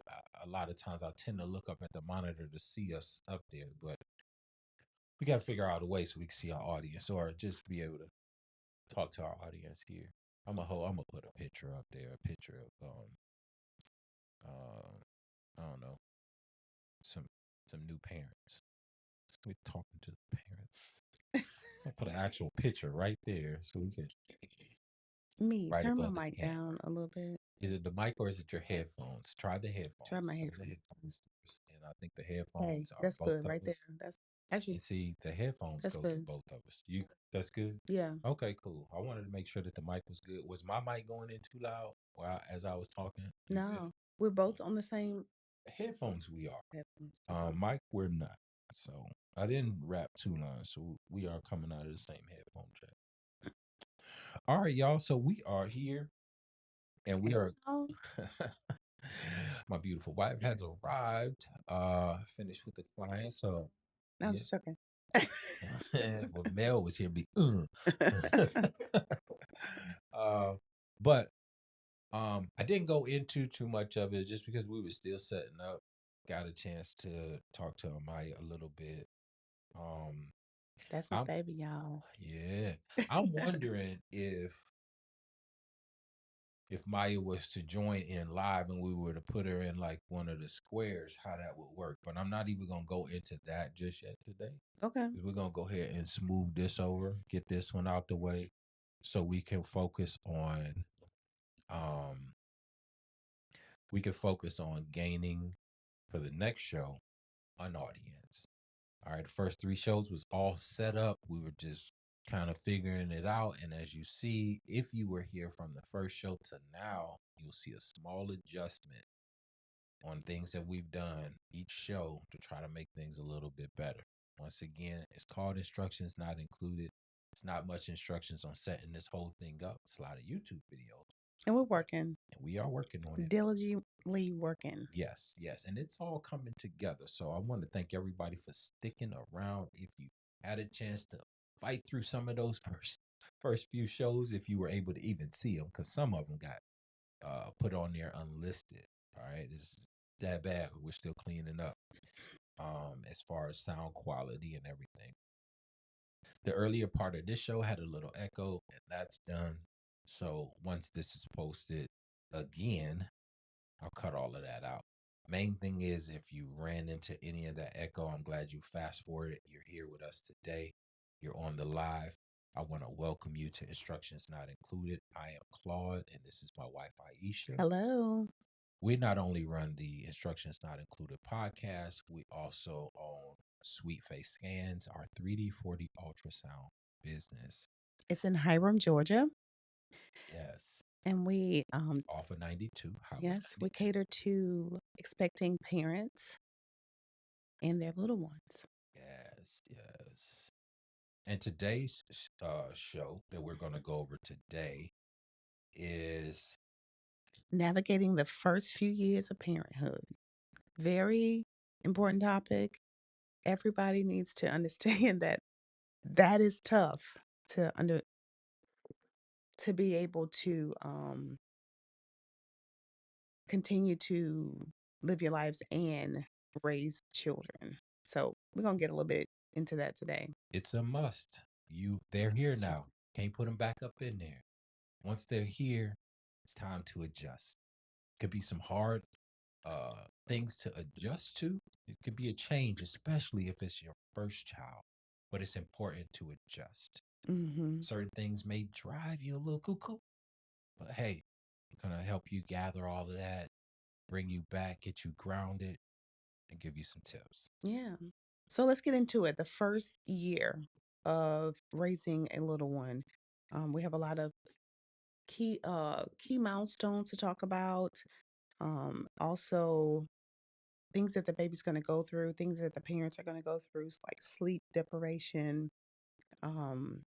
a lot of times I tend to look up at the monitor to see us up there, but we got to figure out a way so we can see our audience or just be able to talk to our audience here. I'm gonna put a picture up there, a picture of I don't know, some new parents. So we're talking to the parents. I'll put an actual picture right there so we can Me, right turn my above the mic camera. down a little bit. Is it the mic or is it your headphones? Try the headphones. Try my the headphones. headphones first. And I think the Hey, headphones are that's both good of right there. us. That's actually And see, the headphones that's go to good. both of us. That's good? Yeah. Okay, cool. I wanted to make sure that the mic was good. Was my mic going in too loud as I was talking? You good? No, we're both on the same Headphones we are. headphones. Mic we're not. So I didn't rap too long. So we are coming out of the same headphone jack. All right, y'all. So we are here and we are Oh, my beautiful wife has arrived. Finished with the client. So no, I'm yeah. just joking. Well, Mel was here be but I didn't go into too much of it just because we were still setting up. Got a chance to talk to Amaya a little bit. That's my I'm baby, y'all. yeah. I'm wondering if Maya was to join in live and we were to put her in like one of the squares, how that would work. But I'm not even gonna go into that just yet today. Okay. We're gonna go ahead and smooth this over, get this one out the way, so we can focus on gaining for the next show an audience. All right, the first 3 shows was all set up. We were just kind of figuring it out. And as you see, if you were here from the first show to now, you'll see a small adjustment on things that we've done each show to try to make things a little bit better. Once again, it's called Instructions Not Included. It's not much instructions on setting this whole thing up. It's a lot of YouTube videos. And we're working, And we are working on it. diligently working. Yes, yes. And it's all coming together. So I want to thank everybody for sticking around. If you had a chance to fight through some of those first few shows, if you were able to even see them, because some of them got put on there unlisted. All right. It's that bad. We're still cleaning up as far as sound quality and everything. The earlier part of this show had a little echo, and that's done. So once this is posted again, I'll cut all of that out. Main thing is, if you ran into any of that echo, I'm glad you fast forwarded. You're here with us today. You're on the live. I want to welcome you to Instructions Not Included. I am Claude, and this is my wife, Aisha. Hello. We not only run the Instructions Not Included podcast, we also own Sweet Face Scans, our 3D 4D ultrasound business. It's in Hiram, Georgia. Yes. And we Off of 92. yes, we 92. cater to expecting parents and their little ones. Yes, yes. And today's show that we're going to go over today is Navigating the first few years of parenthood. Very important topic. Everybody needs to understand that that is tough to be able to continue to live your lives and raise children. So we're gonna get a little bit into that today. it's a must. They're here Yes, now. Can't put them back up in there. Once they're here, it's time to adjust. Could be some hard things to adjust to. It could be a change, especially if it's your first child. But it's important to adjust. Mm-hmm. Certain things may drive you a little cuckoo, but hey, I'm gonna help you gather all of that, bring you back, get you grounded, and give you some tips. Yeah. So let's get into it. The first year of raising a little one. We have a lot of key milestones to talk about. Also things that the baby's going to go through, things that the parents are going to go through, like sleep deprivation, um,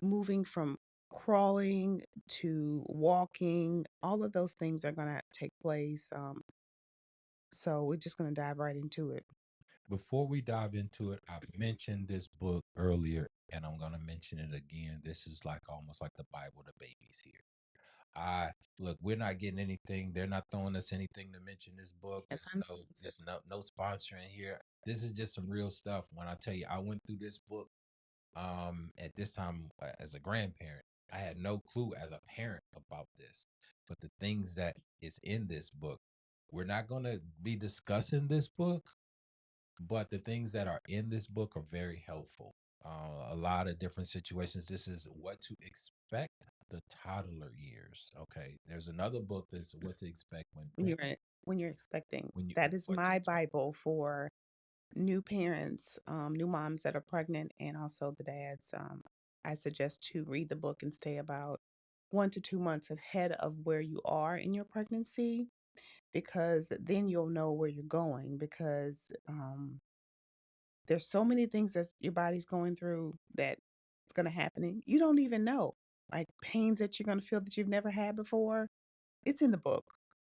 moving from crawling to walking. All of those things are going to take place. So we're just going to dive right into it. Before we dive into it, I mentioned this book earlier, and I'm gonna mention it again. This is like almost like the Bible to babies here. I look, we're not getting anything. They're not throwing us anything to mention this book. Yes, There's no sponsoring here. This is just some real stuff. When I tell you, I went through this book at this time as a grandparent. I had no clue as a parent about this, but the things that is in this book, we're not going to be discussing this book, but the things that are in this book are very helpful. A lot of different situations. This is what to expect the toddler years. Okay, there's another book that's what to expect when you're expecting. when you That is what to my expect. Bible for new parents, new moms that are pregnant, and also the dads. I suggest to read the book and stay about 1 to 2 months ahead of where you are in your pregnancy, because then you'll know where you're going. Because there's so many things that your body's going through that it's going to happen, and you don't even know, like pains that you're going to feel that you've never had before. It's in the book.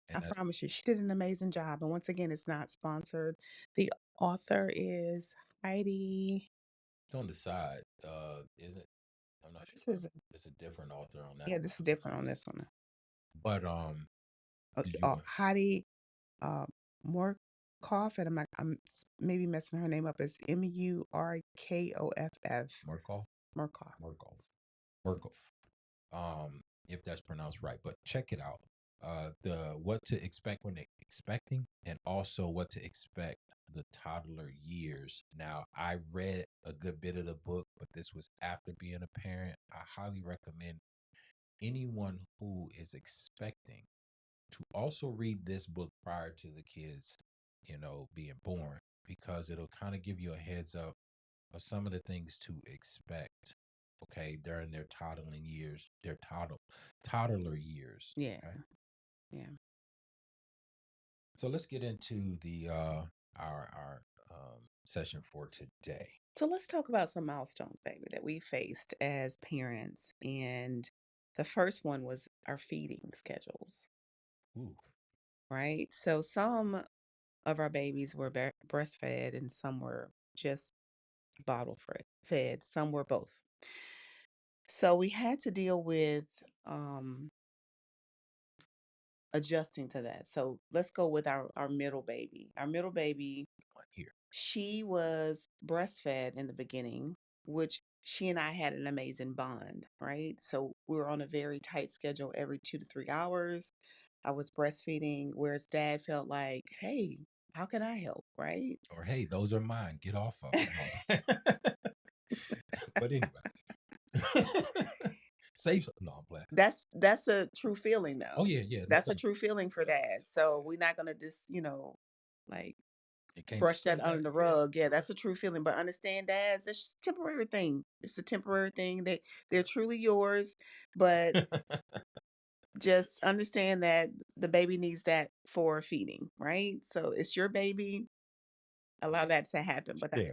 I And that's promise you. She did an amazing job. And once again, it's not sponsored. The author is Heidi. it's on the side. Is it? I'm not This sure. is, It's a different author on that yeah, one. this is different on this one. But did you want Heidi uh, Morkoff, and maybe messing her name up. It's Murkoff. Murkoff? Murkoff. Murkoff. Murkoff. If that's pronounced right. But check it out. The what to expect when expecting, and also what to expect the toddler years. Now, I read a good bit of the book, but this was after being a parent. I highly recommend anyone who is expecting to also read this book prior to the kids, being born. because it'll kind of give you a heads up of some of the things to expect. Okay, during their toddling years, their toddler years. Yeah. Okay, Yeah. so let's get into the our session for today. So let's talk about some milestones, baby, that we faced as parents. And the first one was our feeding schedules, Ooh, right? So some of our babies were breastfed and some were just bottle fed, some were both. So we had to deal with um, adjusting to that. So let's go with our middle baby. Our middle baby, one here. she was breastfed in the beginning, which she and I had an amazing bond, right? So we were on a very tight schedule every 2 to 3 hours. I was breastfeeding, whereas dad felt like, hey, how can I help, right? Or hey, those are mine. Get off of them. But anyway, save some. No, I'm playing. That's a true feeling Oh though. yeah, yeah. No That's a doubt. true feeling for dad. So we're not gonna just, like It can't be brush that swept under back. the Yeah, rug. Yeah, that's a true feeling. But understand, dads, it's just a temporary thing. It's a temporary thing. They're truly yours, but just understand that the baby needs that for feeding, right? So it's your baby. Allow that to happen without share.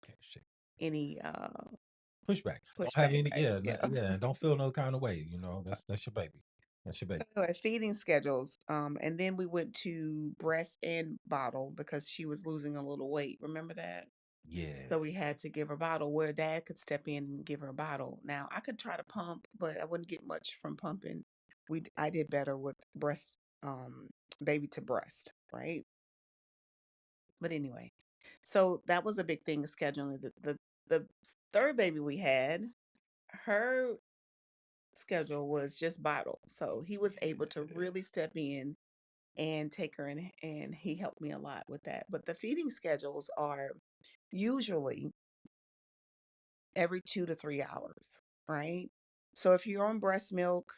Okay, share. any Pushback. Don't have pushback, any. right? Yeah, Yeah. yeah. And don't feel no kind of way. You know, that's your baby. That's your baby. Anyway, feeding schedules. And then we went to breast and bottle because she was losing a little weight. Remember that? Yeah, So we had to give her bottle where dad could step in and give her a bottle. Now I could try to pump, but I wouldn't get much from pumping. I did better with breast, baby to breast, right? But anyway, so that was a big thing, scheduling. The third baby we had, her schedule was just bottle, so he was able to really step in and take her in, and he helped me a lot with that. But the feeding schedules are usually every 2 to 3 hours, right? So if you're on breast milk,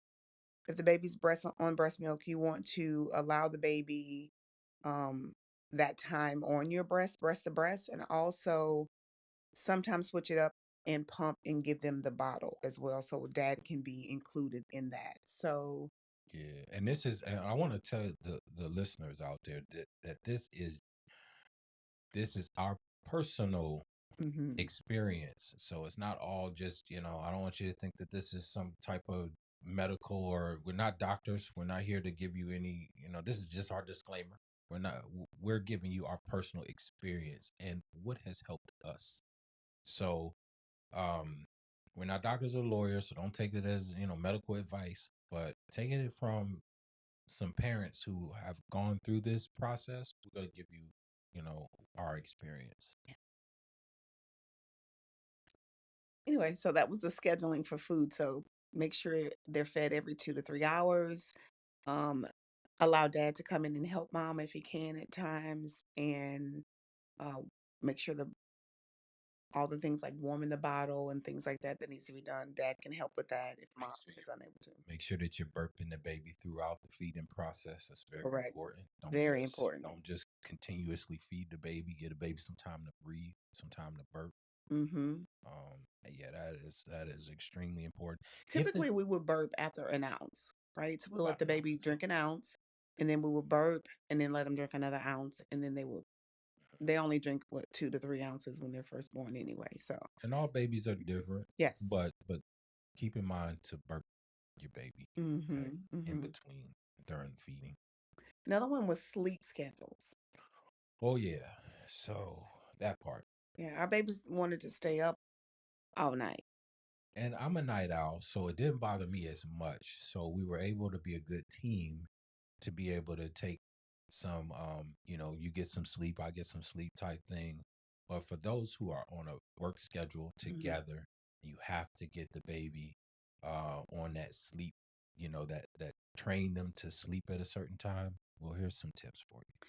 if the baby's on breast milk, you want to allow the baby um that time on your breast to breast, and also sometimes switch it up and pump and give them the bottle as well, so dad can be included in that. So yeah. And this is. And I want to tell the listeners out there that this is our personal mhm. experience. So it's not all just, I don't want you to think that this is some type of medical, or we're not doctors. We're not here to give you any, this is just our disclaimer. We're giving you our personal experience and what has helped us. So, um, we're not doctors or lawyers, so don't take it as, medical advice, but taking it from some parents who have gone through this process, we're going to give you, our experience. Anyway, so that was the scheduling for food. So make sure they're fed every 2 to 3 hours. Um, Allow dad to come in and help mom if he can at times, and uh, make sure the all the things like warming the bottle and things like that needs to be done. Dad can help with that if mom is unable to. Make sure that you're burping the baby throughout the feeding process. That's very Correct. important. Very important. Don't just continuously feed the baby. Get a baby some time to breathe, some time to burp. Mm-hmm. Yeah, that is extremely important. If the Typically, we would burp after an ounce, right? So we'll let About the an baby ounce. drink an ounce, and then we will burp, and then let them drink another ounce, and then they only drink what 2 to 3 ounces when they're first born anyway. So And all babies are different, yes. but keep in mind to burp your baby, okay, Mm-hmm. in Mm-hmm. between during feeding. Another one was sleep schedules. Oh yeah, so that part. Yeah, our babies wanted to stay up all night. And I'm a night owl, so it didn't bother me as much. So we were able to be a good team to be able to take some, you get some sleep, I get some sleep type thing. But for those who are on a work schedule Mhm. together, you have to get the baby on that sleep, that train them to sleep at a certain time. Well, here's some tips for you.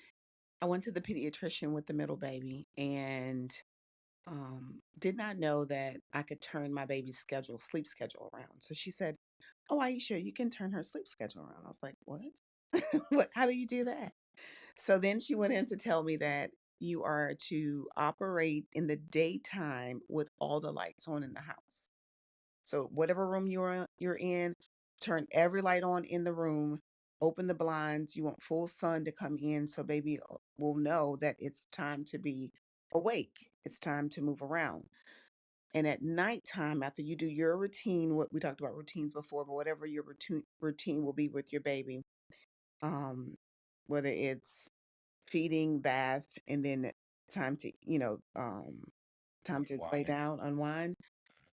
I went to the pediatrician with the middle baby and did not know that I could turn my baby's sleep schedule around. So she said, "Oh, Aisha, you can turn her sleep schedule around." I was like, "What? What? How do you do that?" So then she went in to tell me that you are to operate in the daytime with all the lights on in the house. So whatever room you're in, turn every light on in the room, open the blinds. You want full sun to come in so baby will know that it's time to be awake. It's time to move around. And at nighttime, after you do your routine, what we talked about routines before, but whatever your routine will be with your baby, um, whether it's feeding, bath, and then time to, time to lay Unwind. down, unwind.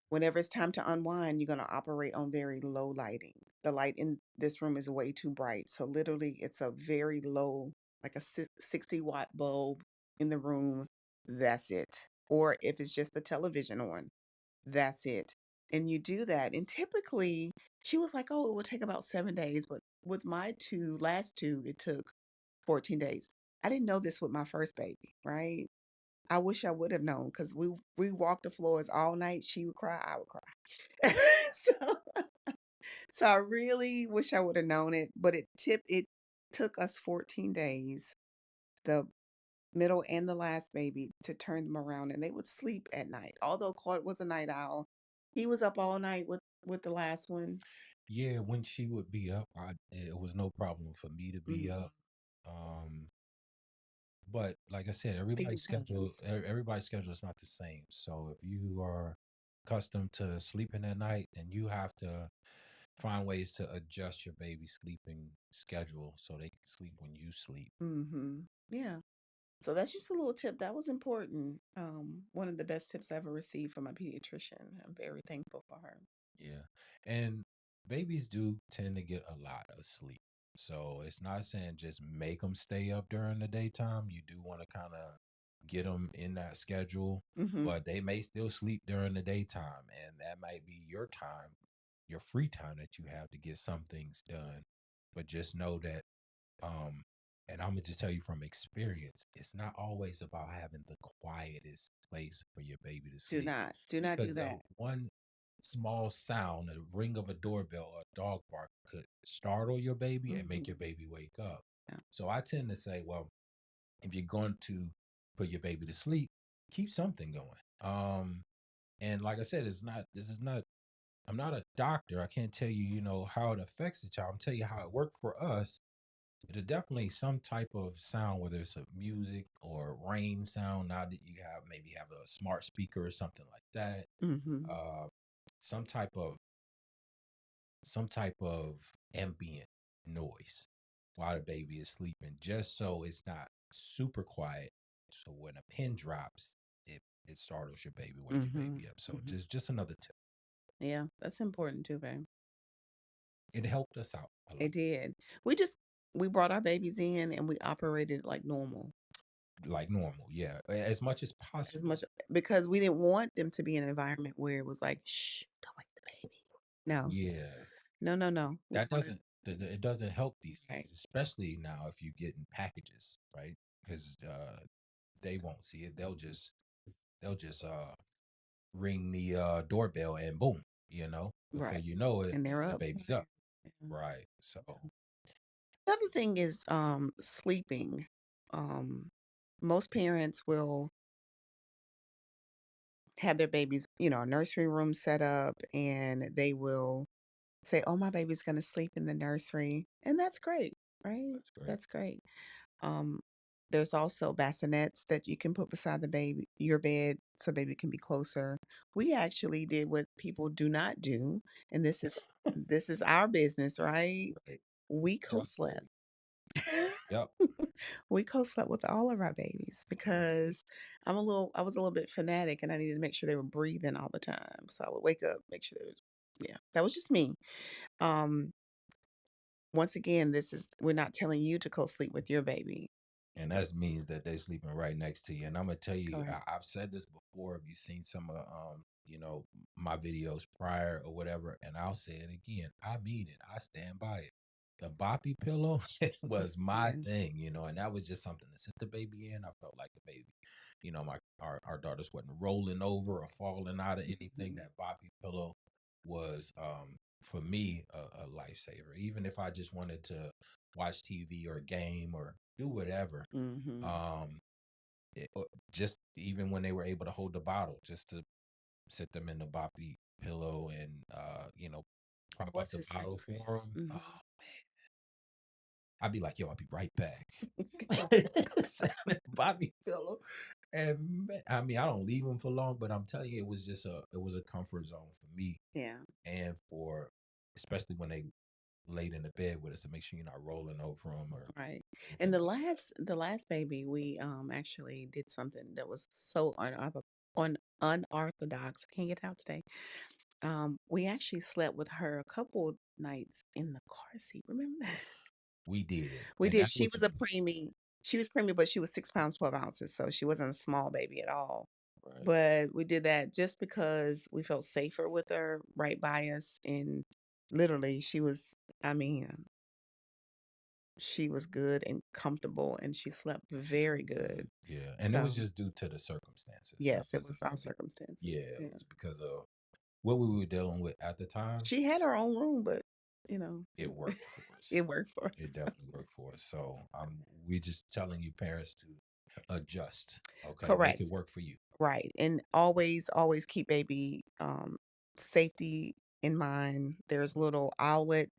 Whenever it's time to unwind, you're going to operate on very low lighting. The light in this room is way too bright. So literally it's a very low, like a 60-watt bulb in the room. That's it. Or if it's just the television on, that's it. And you do that. And typically she was like, oh, it will take about 7 days. But with my last two, it took 14 days. I didn't know this with my first baby, right? I wish I would have known because we walked the floors all night. She would cry, I would cry. so so I really wish I would have known it, but it took us 14 days, the middle and the last baby, to turn them around, and they would sleep at night. Although Claude was a night owl, he was up all night with the last one. Yeah, when she would be up, it was no problem for me to be Mm, up. Um, but like I said, Baby's dangerous. everybody's schedule is not the same. So if you are accustomed to sleeping at night, then you have to find ways to adjust your baby's sleeping schedule so they can sleep when you sleep. Yeah. So that's just a little tip that was important. One of the best tips I ever received from my pediatrician. I'm very thankful for her. Yeah. And babies do tend to get a lot of sleep. So it's not saying just make them stay up during the daytime. You do want to kind of get them in that schedule, Mm-hmm. but they may still sleep during the daytime. And that might be your time, your free time that you have to get some things done. But just know that, um, and I'm gonna just tell you from experience, it's not always about having the quietest place for your baby to sleep Do not do because that. one small sound, a ring of a doorbell or a dog bark could startle your baby and Mm-hmm. make your baby wake up. Yeah. So I tend to say, well, if you're going to put your baby to sleep, keep something going. And like I said, this is not, I'm not a doctor. I can't tell you, how it affects the child. I'm telling you how it worked for us. It definitely some type of sound, whether it's a music or rain sound. Now that you have a smart speaker or something like that, Mm-hmm. uh, some type of some type of ambient noise while the baby is sleeping, just so it's not super quiet. So when a pin drops, it startles your baby, wake your Mm-hmm. baby up. So Mm-hmm. just another tip. Yeah, that's important too, babe. It helped us out a lot, It did. We just we brought our babies in and we operated like normal like normal. Yeah, as much as as possible. much because we didn't want them to be in an environment where it was like, shh, don't wake the baby. No, Yeah, no, no, no. We that wanted it doesn't help these right, days, especially now if you get in packages, right? Because they won't see it. They'll just ring the doorbell and boom, before right. you know it, And they're the up. baby's up. Yeah. Right. So Another thing is sleeping. Um Most parents will have their babies, a nursery room set up and they will say, "Oh, my baby's going to sleep in the nursery." And that's great, right? that's great. That's great. Um there's also bassinets that you can put beside your bed so baby can be closer. We actually did what people do not do, and this is our business, right? Right. We Tell co-slept. story. Yep. We co-slept with all of our babies because I was a little bit fanatic and I needed to make sure they were breathing all the time. So I would wake up, make sure yeah, that was just me. Um, Once again, we're not telling you to co-sleep with your baby. And that means that they sleeping right next to you. And I'm gonna tell you, Correct. I've said this before. If you've seen some of my videos prior or whatever, and I'll say it again. I mean it. I stand by it. The boppy pillow was my Yeah. thing, and that was just something to sit the baby in. I felt like the baby, our daughters wasn't rolling over or falling out of anything. Mhm. That boppy pillow was for me a lifesaver. Even if I just wanted to watch TV or game or do whatever, Mhm. um, just even when they were able to hold the bottle, just to sit them in the boppy pillow and prop up What's the his bottle favorite? for them. Mhm. Oh, I'd be like, yo, I'll be right back. Sit 'em in the boppy pillow. And man, I mean, I don't leave them for long, but I'm telling you, it was a comfort zone for me Yeah, and for especially when they laid in the bed with us to make sure you're not rolling over them or right. And anything like that. the last baby, we actually did something that was so unorthodox. I can't get it out today. We actually slept with her a couple of nights in the car seat. Remember that? We did, We and did. that She was a was a beast. preemie. She was preemie, but she was 6 pounds 12 ounces, so she wasn't a small baby at all. Right. But we did that just because we felt safer with her right by us, and literally, she was. I mean, she was good and comfortable, and she slept very good. Yeah, and it was So just due to the circumstances. That yes, it wasn't was our yeah, circumstances. it Yeah, was because of what we were dealing with at the time. she had her own room, but you know, It worked for us. it worked for It us. definitely worked for us. So we just telling you parents to adjust. Okay, make it Correct. work for you. Right. And always keep baby safety in mind. There's little owlet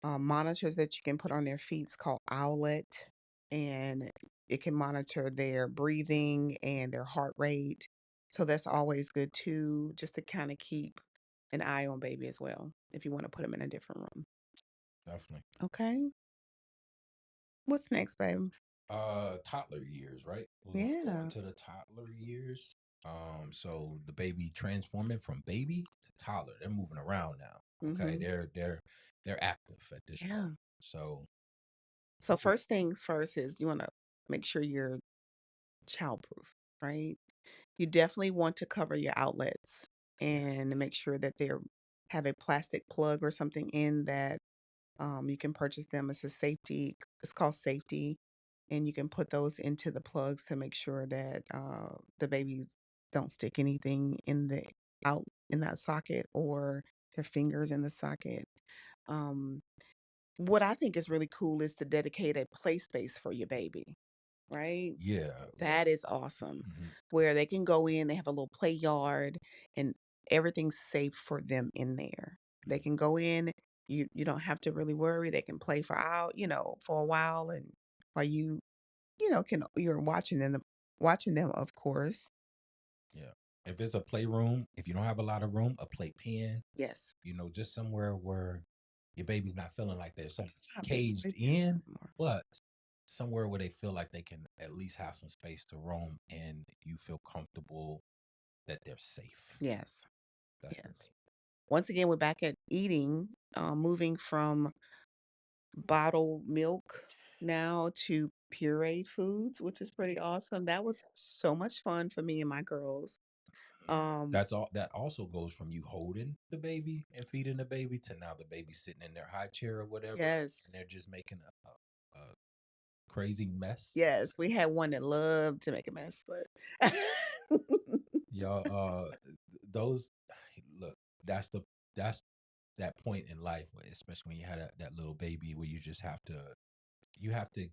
monitors that you can put on their feet. It's called owlet, and it can monitor their breathing and their heart rate. So that's always good too, just to kind of keep an eye on baby as well, if you want to put them in a different room. Definitely. Okay. What's next, babe? Toddler years, right? We're gonna go Yeah. into the toddler years. So the baby transforming from baby to toddler. They're moving around now. Okay, Mm-hmm. they're active at this Yeah. point. So So first things first is you want to make sure you're childproof, right? You definitely want to cover your outlets yes, and make sure that they have a plastic plug or something in that you can purchase them as a safety. It's called safety, and you can put those into the plugs to make sure that the babies don't stick anything in the out in that socket or their fingers in the socket. Um, what I think is really cool is to dedicate a play space for your baby, right? yeah, That is awesome. mhm, Where they can go in, they have a little play yard and everything's safe for them in there. They can go in, you don't have to really worry. They can play for for a while and while you're watching them of course. yeah. If it's a playroom, if you don't have a lot of room, a playpen, Yes. just somewhere where your baby's not feeling like they're so Not big caged playpens in, anymore. but somewhere where they feel like they can at least have some space to roam and you feel comfortable that they're safe. Yes. That's the Yes. main. Once again, we're back at eating, moving from bottled milk now to pureed foods, which is pretty awesome. That was so much fun for me and my girls. Um, That's all. That also goes from you holding the baby and feeding the baby to now the baby sitting in their high chair or whatever, yes, and they're just making a crazy mess. yes, we had one that loved to make a mess, but Y'all, those look. That's the that's that point in life, especially when you had that little baby, where you have to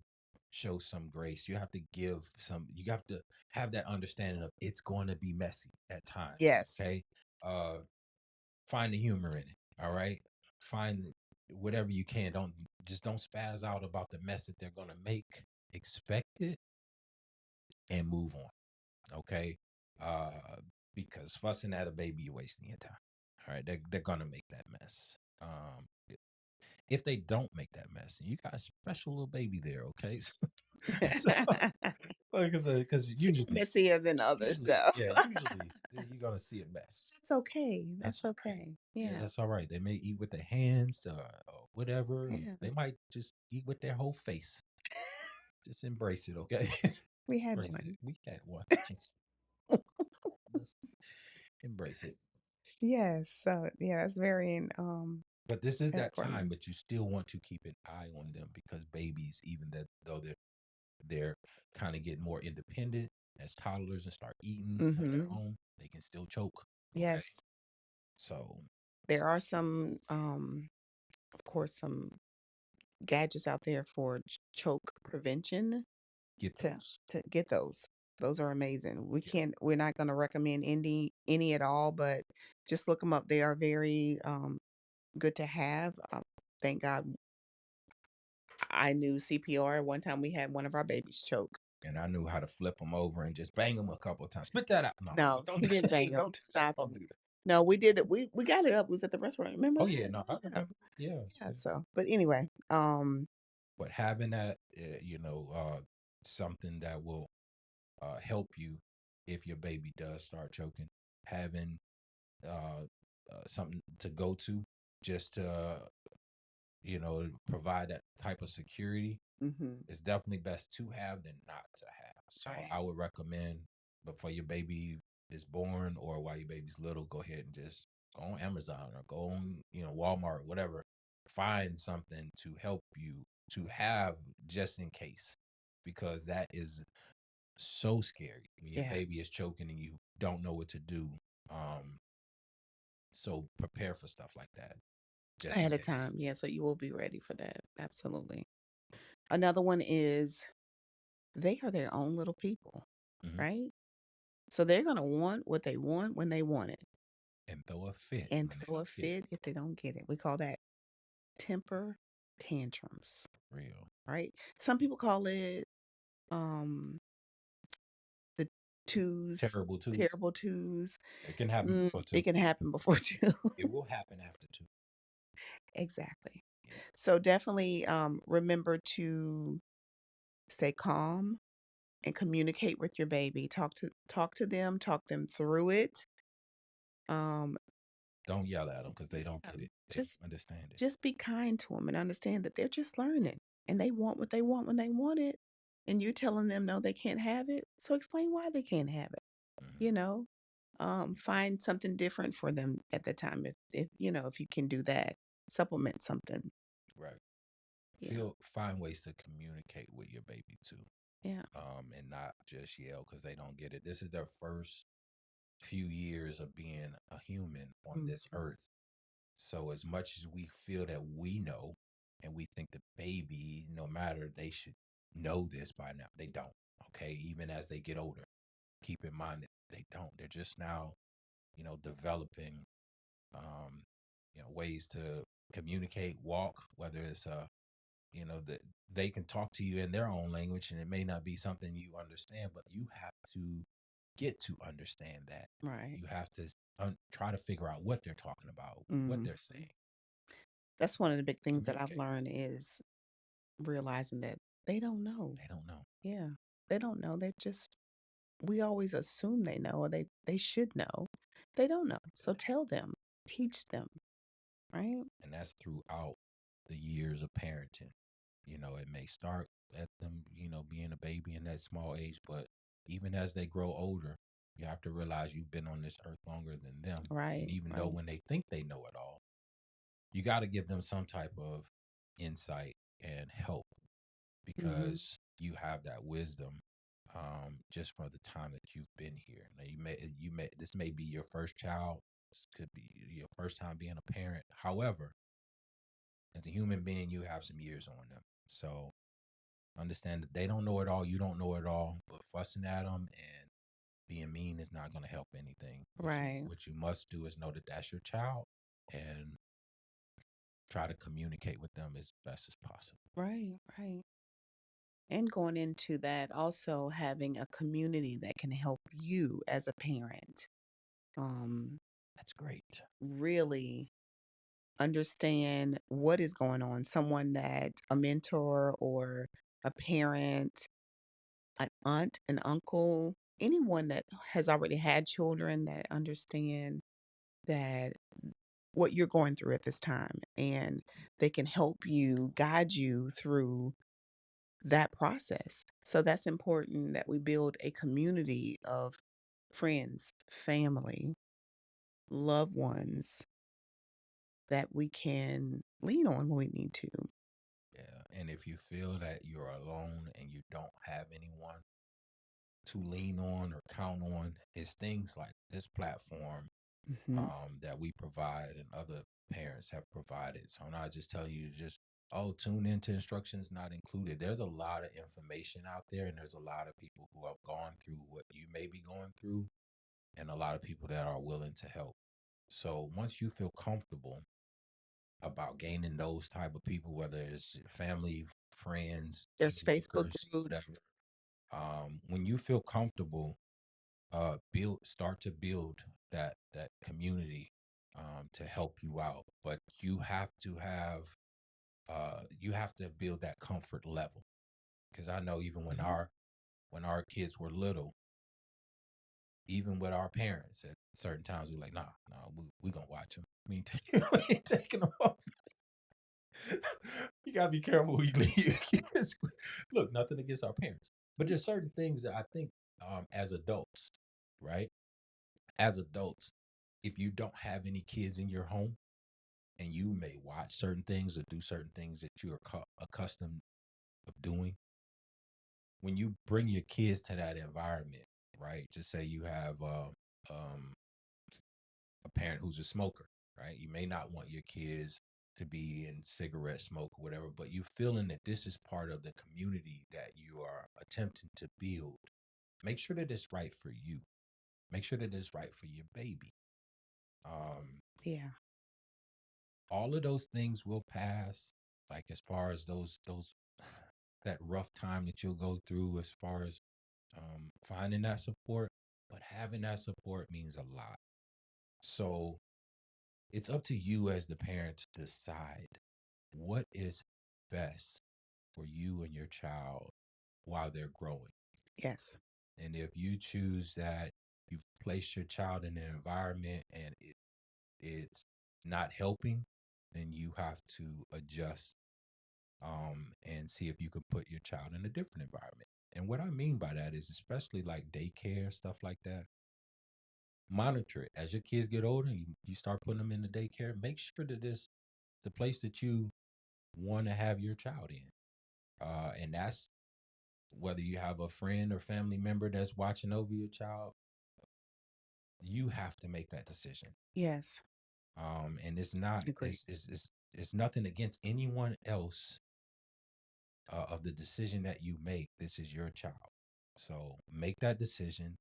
show some grace. You have to give some. You have to have that understanding of it's going to be messy at times. yes, Okay, uh, find the humor in it. All right, find whatever you can. Don't spaz out about the mess that they're going to make. Expect it and move on. Okay, uh, because fussing at a baby, you're wasting your time. All right, they're gonna make that mess. If they don't make that mess, and you got a special little baby there, okay? So, because some messier than others, though. usually you're gonna see a mess. That's okay. That's That's all right. okay. Yeah, Yeah, that's all right. They may eat with their hands or whatever. yeah. They might just eat with their whole face. Just embrace it, okay? We had Embrace it. one. We got one. Just embrace it. Yes. So yeah, that's But this is that time, important. but you still want to keep an eye on them because babies, even that though they're kind of getting more independent as toddlers and start eating on their Mm-hmm. own, they can still choke. Okay. Yes. So There are some of course some gadgets out there for choke prevention get to those. get those. Those are amazing. Yeah. We're not going to recommend any at all, but just look them up. They are very good to have. Thank God I knew CPR. One time we had one of our babies choke. And I knew how to flip them over and just bang them a couple of times. Spit that out. No, No, don't he do didn't that. bang him. Don't do that. Stop Don't him. do that. No, we did it. We got it up. It was at the restaurant. Remember Oh that? yeah, no, I Yeah. remember. Yeah, Yeah. yeah. So, but anyway, But having that, something that will help you if your baby does start choking, having uh, something to go to just to provide that type of security mm-hmm. is definitely best to have than not to have. So Right. I would recommend before your baby is born or while your baby's little, go ahead and just go on Amazon or go on, Walmart, whatever. Find something to help you to have just in case, because that is so scary when your Yeah. baby is choking and you don't know what to do. So prepare for stuff like that just in Ahead of case. time. Yeah. So you will be ready for that. Absolutely. Another one is they are their own little people, Mhm. right? So they're going to want what they want when they want it And throw a fit and when they throw a don't get it. fit if they don't get it. We call that temper tantrums, Real. right? Some people call it um the twos, Terrible too. terrible twos. It can happen before It two. can happen before two. It will happen after two. Exactly. Yeah. So definitely remember to stay calm and communicate with your baby. Talk to them, talk them through it. Um Don't yell at them because they don't yeah, get it. They just don't understand it. just be kind to them and understand that they're just learning and they want what they want when they want it. And you're telling them no, they can't have it. So explain why they can't have it. Mhm. You know, find something different for them at the time. If you can do that, supplement something. Right. Yeah. Find ways to communicate with your baby too. Yeah. And not just yell because they don't get it. This is their first few years of being a human on this Mhm. earth. So as much as we feel that we know and we think the baby, no matter, they should know this by now, they don't. Okay. Even as they get older, keep in mind that they don't. They're just now, developing ways to communicate, walk, whether it's that they can talk to you in their own language and it may not be something you understand, but you have to get to understand that. Right. You have to try to figure out what they're talking about, what Mm. they're saying. That's one of the big things that I've Communicate. learned is realizing that they don't know. They don't know. Yeah. They don't know. We always assume they know or they should know. They don't know. So tell them, teach them, right? And that's throughout the years of parenting. It may start at them, being a baby in that small age, but even as they grow older, you have to realize you've been on this earth longer than them. Right. And even though Right. when they think they know it all, you got to give them some type of insight and help Mm-hmm. because you have that wisdom just for the time that you've been here. Now this may be your first child, this could be your first time being a parent. However, as a human being, you have some years on them. So understand that they don't know it all, you don't know it all, but fussing at them and being mean is not going to help anything. Right. What you must do is know that that's your child and try to communicate with them as best as possible. Right. Right. And going into that, also having a community that can help you as a parent. That's great. Really understand what is going on. Someone that a mentor or a parent, an aunt, an uncle, anyone that has already had children that understand that what you're going through at this time and they can help you guide you through that process. So that's important that we build a community of friends, family, loved ones that we can lean on when we need to. Yeah. And if you feel that you're alone and you don't have anyone to lean on or count on, it's things like this platform Hmm. that we provide and other parents have provided. So I'm not just telling you to just Oh, tune into instructions not included. There's a lot of information out there, and there's a lot of people who have gone through what you may be going through, and a lot of people that are willing to help. So once you feel comfortable about gaining those type of people, whether it's family, friends, There's Facebook coworkers, groups. whatever, when you feel comfortable, start to build that community to help you out. But you have to build that comfort level, because I know even when our kids were little, even with our parents, at certain times we're like, nah, we gonna watch them. We ain't taking them off. You gotta be careful who you leave your kids with. Look, nothing against our parents, but there's certain things that I think, as adults, right? As adults, if you don't have any kids in your home, and you may watch certain things or do certain things that you are accustomed of doing, when you bring your kids to that environment, right? Just say you have a parent who's a smoker, right? You may not want your kids to be in cigarette smoke or whatever, but you feeling that this is part of the community that you are attempting to build. Make sure that it's right for you. Make sure that it's right for your baby. Yeah. All of those things will pass. Like, as far as those that rough time that you'll go through, as far as finding that support, but having that support means a lot. So it's up to you as the parent to decide what is best for you and your child while they're growing. Yes. And if you choose that you've placed your child in an environment and it's not helping, then you have to adjust, and see if you could put your child in a different environment. And what I mean by that is, especially like daycare, stuff like that, monitor it. As your kids get older, you start putting them in the daycare, make sure that it's the place that you want to have your child in. And that's whether you have a friend or family member that's watching over your child, you have to make that decision. Yes. And it's not, Agreed. it's nothing against anyone else, of the decision that you make. This is your child. So make that decision,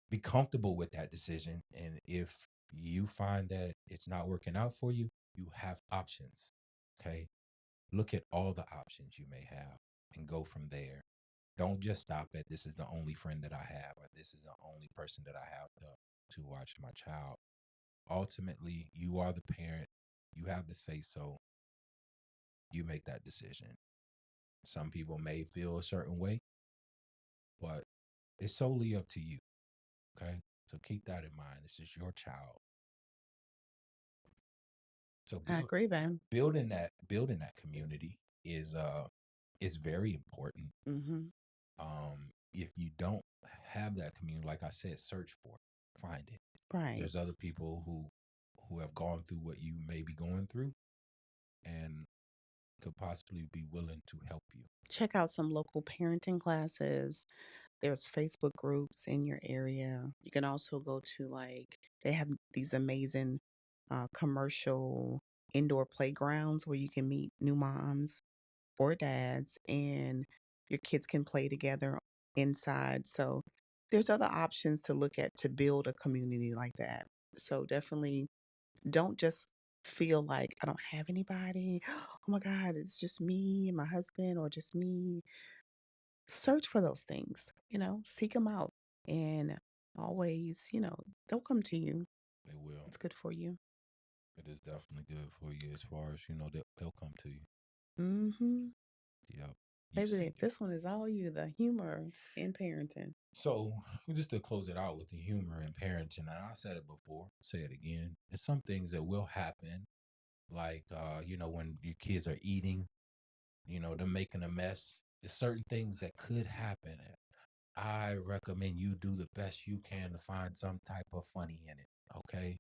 be comfortable with that decision. And if you find that it's not working out for you, you have options. Okay. Look at all the options you may have and go from there. Don't just stop at this is the only friend that I have, or this is the only person that I have to watch my child. Ultimately, you are the parent. You have the say so. You make that decision. Some people may feel a certain way, but it's solely up to you. Okay. So keep that in mind. This is your child. So I agree, Ben. building that community is very important. Mm-hmm. If you don't have that community, like I said, search for it, find it. Right. There's other people who have gone through what you may be going through and could possibly be willing to help you. Check out some local parenting classes. There's Facebook groups in your area. You can also go to, like, they have these amazing commercial indoor playgrounds where you can meet new moms or dads, and your kids can play together inside. So there's other options to look at to build a community like that. So definitely don't just feel like I don't have anybody. Oh my God, it's just me and my husband, or just me. Search for those things, seek them out. And always, they'll come to you. They will. It's good for you. It is definitely good for you, as far as they'll come to you. Mm-hmm. Yep. You've seen Baby, it. this one is all you, the humor in parenting. So, just to close it out with the humor in parenting, and I said it before, say it again. It's some things that will happen, like when your kids are eating, they're making a mess. There's certain things that could happen. I recommend you do the best you can to find some type of funny in it. Okay.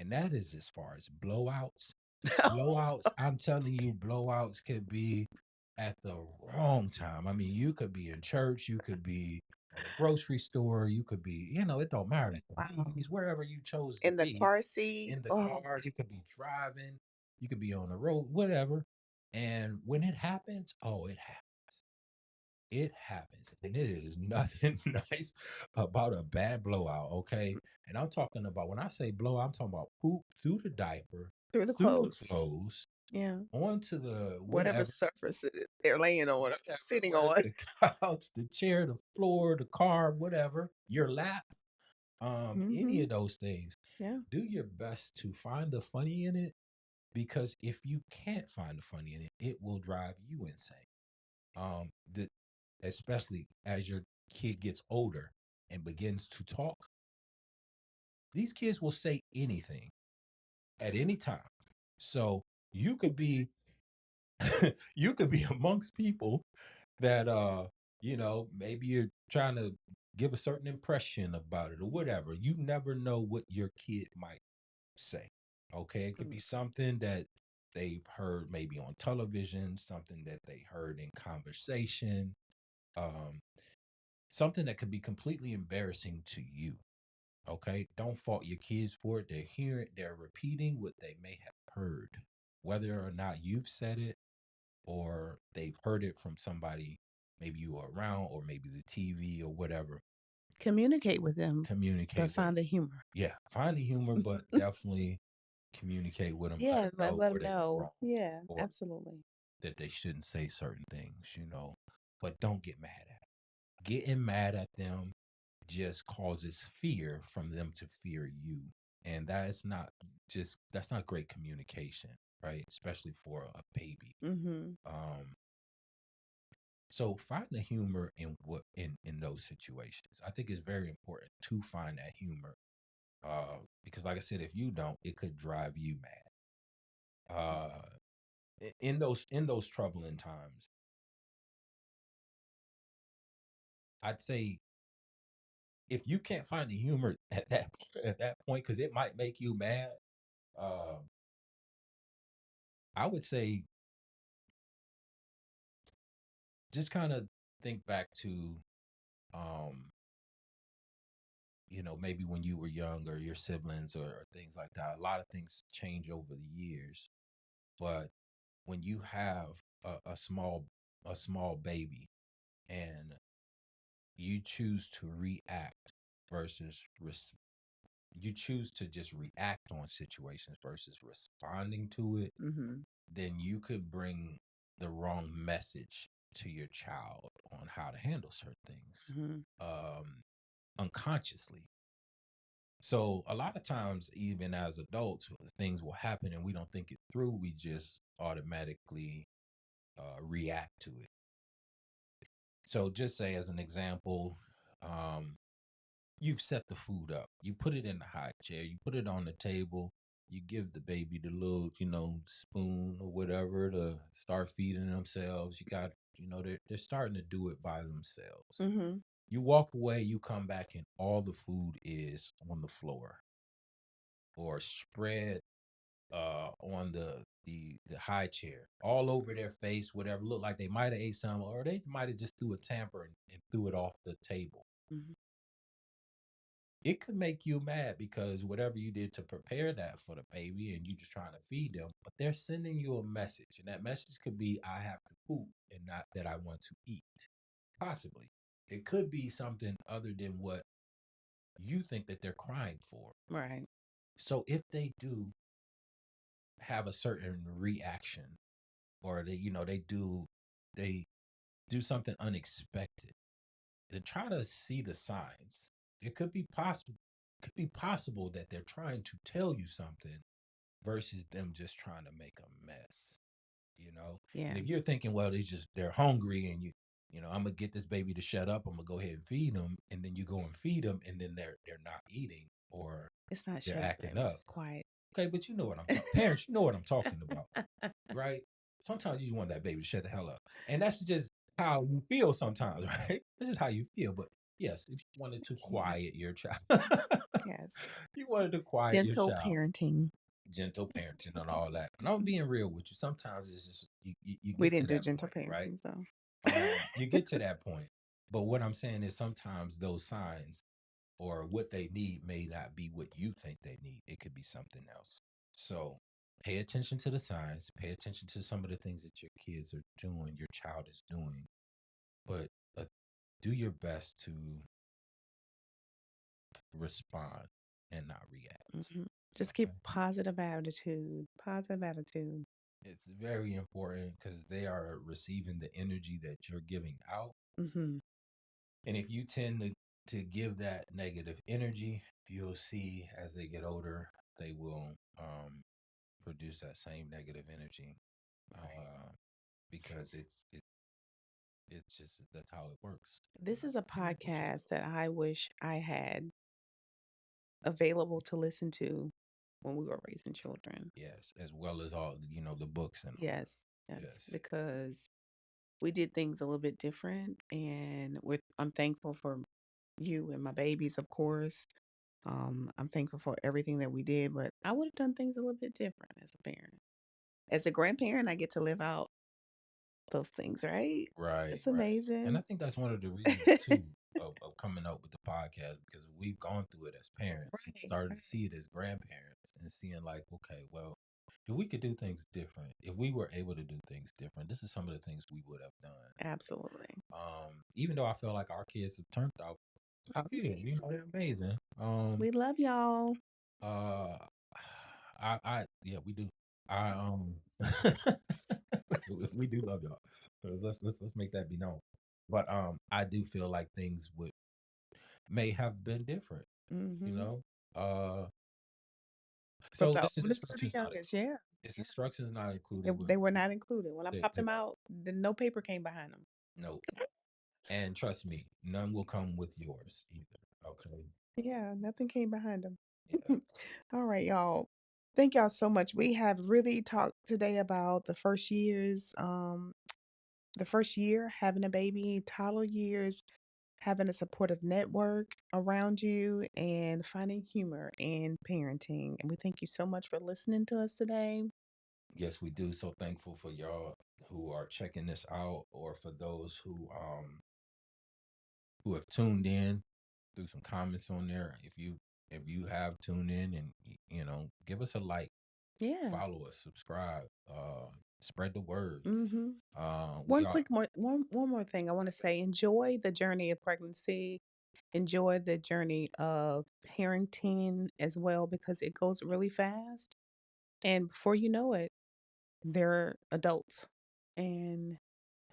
And that is as far as blowouts. Blowouts, I'm telling you, blowouts could be at the wrong time. I mean, you could be in church, you could be at a grocery store, you could be, it don't matter. At the Wow. movies, wherever you chose to In the be, car seat. in the Oh, car, you could be driving, you could be on the road, whatever. And when it happens, oh, it happens. It happens. And it is nothing nice about a bad blowout, okay? And I'm talking about, when I say blowout, I'm talking about poop through the diaper, Through the through the clothes. clothes, Yeah. onto the Whatever whatever, surface they're laying on, whatever, sitting whether on. the couch, the chair, the floor, the car, whatever, your lap, any Mm-hmm. of those things. Yeah. Do your best to find the funny in it, because if you can't find the funny in it, it will drive you insane. The Especially as your kid gets older and begins to talk, these kids will say anything at any time. So you could be you could be amongst people that maybe you're trying to give a certain impression about it or whatever. You never know what your kid might say. Okay, it could be something that they've heard maybe on television, something that they heard in conversation, um, something that could be completely embarrassing to you. Okay, don't fault your kids for it. They're repeating what they may have heard, whether or not you've said it or they've heard it from somebody, maybe you were around, or maybe the TV or whatever. Communicate with them, Communicate but with them. find the humor. Yeah, find the humor, but definitely communicate with them. Let Yeah, them know let where them they were know. wrong, Yeah, or absolutely. that they shouldn't say certain things. But don't get mad at them. Getting mad at them just causes fear from them to fear you. And that's not great communication, right? Especially for a baby. Mm-hmm. Um, so find the humor in those situations. I think it's very important to find that humor. Because like I said, if you don't, it could drive you mad. In those troubling times, I'd say if you can't find the humor at that point, because it might make you mad, uh, I would say just kind of think back to, um, maybe when you were young, or your siblings, or things like that. A lot of things change over the years, but when you have a small baby, and you choose to react versus you choose to just react on situations versus responding to it, Mm-hmm. then you could bring the wrong message to your child on how to handle certain things, Mm-hmm. unconsciously. So a lot of times, even as adults, things will happen and we don't think it through. We just automatically react to it. So just say, as an example, um, you've set the food up. You put it in the high chair. You put it on the table. You give the baby the little, spoon or whatever to start feeding themselves. They're starting to do it by themselves. Mm-hmm. You walk away, you come back, and all the food is on the floor or spread on the high chair, all over their face, whatever. Look like they might have ate some, or they might have just threw a tamper and threw it off the table. Mm-hmm. It could make you mad because whatever you did to prepare that for the baby, and you just trying to feed them, but they're sending you a message, and that message could be, I have to poop, and not that I want to eat. Possibly. It could be something other than what you think that they're crying for. Right. So if they do have a certain reaction, or they do something unexpected, then try to see the signs. It could be possible that they're trying to tell you something versus them just trying to make a mess. Yeah. And if you're thinking, well, they're hungry, and I'm gonna get this baby to shut up, I'm gonna go ahead and feed them, and then you go and feed them, and then they're not eating, or It's not they're shut up, acting baby. up. It's quiet. Okay, but you know what I'm talking. Parents, you know what I'm talking about, right? Sometimes you just want that baby to shut the hell up, and that's just how you feel sometimes, right? This is how you feel. But yes, if you wanted to Yeah. quiet your child, Yes. you wanted to quiet your Gentle child, parenting. gentle parenting and all that. And I'm being real with you. Sometimes it's just you We get to didn't do that gentle point, right? parenting, so. You get to that point. But what I'm saying is, sometimes those signs, or what they need, may not be what you think they need. It could be something else. So pay attention to the signs, pay attention to some of the things that your kids are doing, your child is doing, but do your best to respond and not react. Hmm. Just keep Okay. positive attitude. Positive attitude. It's very important because they are receiving the energy that you're giving out. Hmm. And if you tend to give that negative energy, you'll see as they get older, they will produce that same negative energy uh, because it's just that's how it works. This is a Unfortunately. podcast that I wish I had available to listen to when we were raising children. Yes, as well as all the books and all. Yes, yes, Yes, because we did things a little bit different, and I'm thankful for you and my babies, of course. I'm thankful for everything that we did, but I would have done things a little bit different as a parent. As a grandparent, I get to live out those things, right? right, It's right. And I amazing. think that's one of the reasons too of coming up with the podcast because we've gone through it as parents and Right, started right. to see it as grandparents and seeing like, okay, well, if we could do things different, if we were able to do things different, this is some of the things we would have done. Absolutely. Even though I feel like our kids have turned out good, they're amazing. We love y'all. Uh, yeah, we do. I we do love y'all. So let's make that be known. But I do feel like things would may have been different, you Hmm. know. Uh, From so the this is oldest to the instructions not youngest, yeah. it's Yeah. instructions not They, included, but they were not included. When I popped they them out, no paper came behind them. no. And trust me, none will come with yours either. Okay. Yeah, nothing came behind them. Yeah. All right, y'all. Thank y'all so much. We have really talked today about the first year having a baby, toddler years, having a supportive network around you, and finding humor in parenting. And we thank you so much for listening to us today. Yes, we do. So thankful for y'all who are checking this out, or for those who have tuned in through some comments on there. If you have tuned in and give us a like, Yeah. follow us, subscribe, spread the word. Mm-hmm. We are One more thing I want to say. Enjoy the journey of pregnancy. Enjoy the journey of parenting as well because it goes really fast. And before you know it, they're adults. And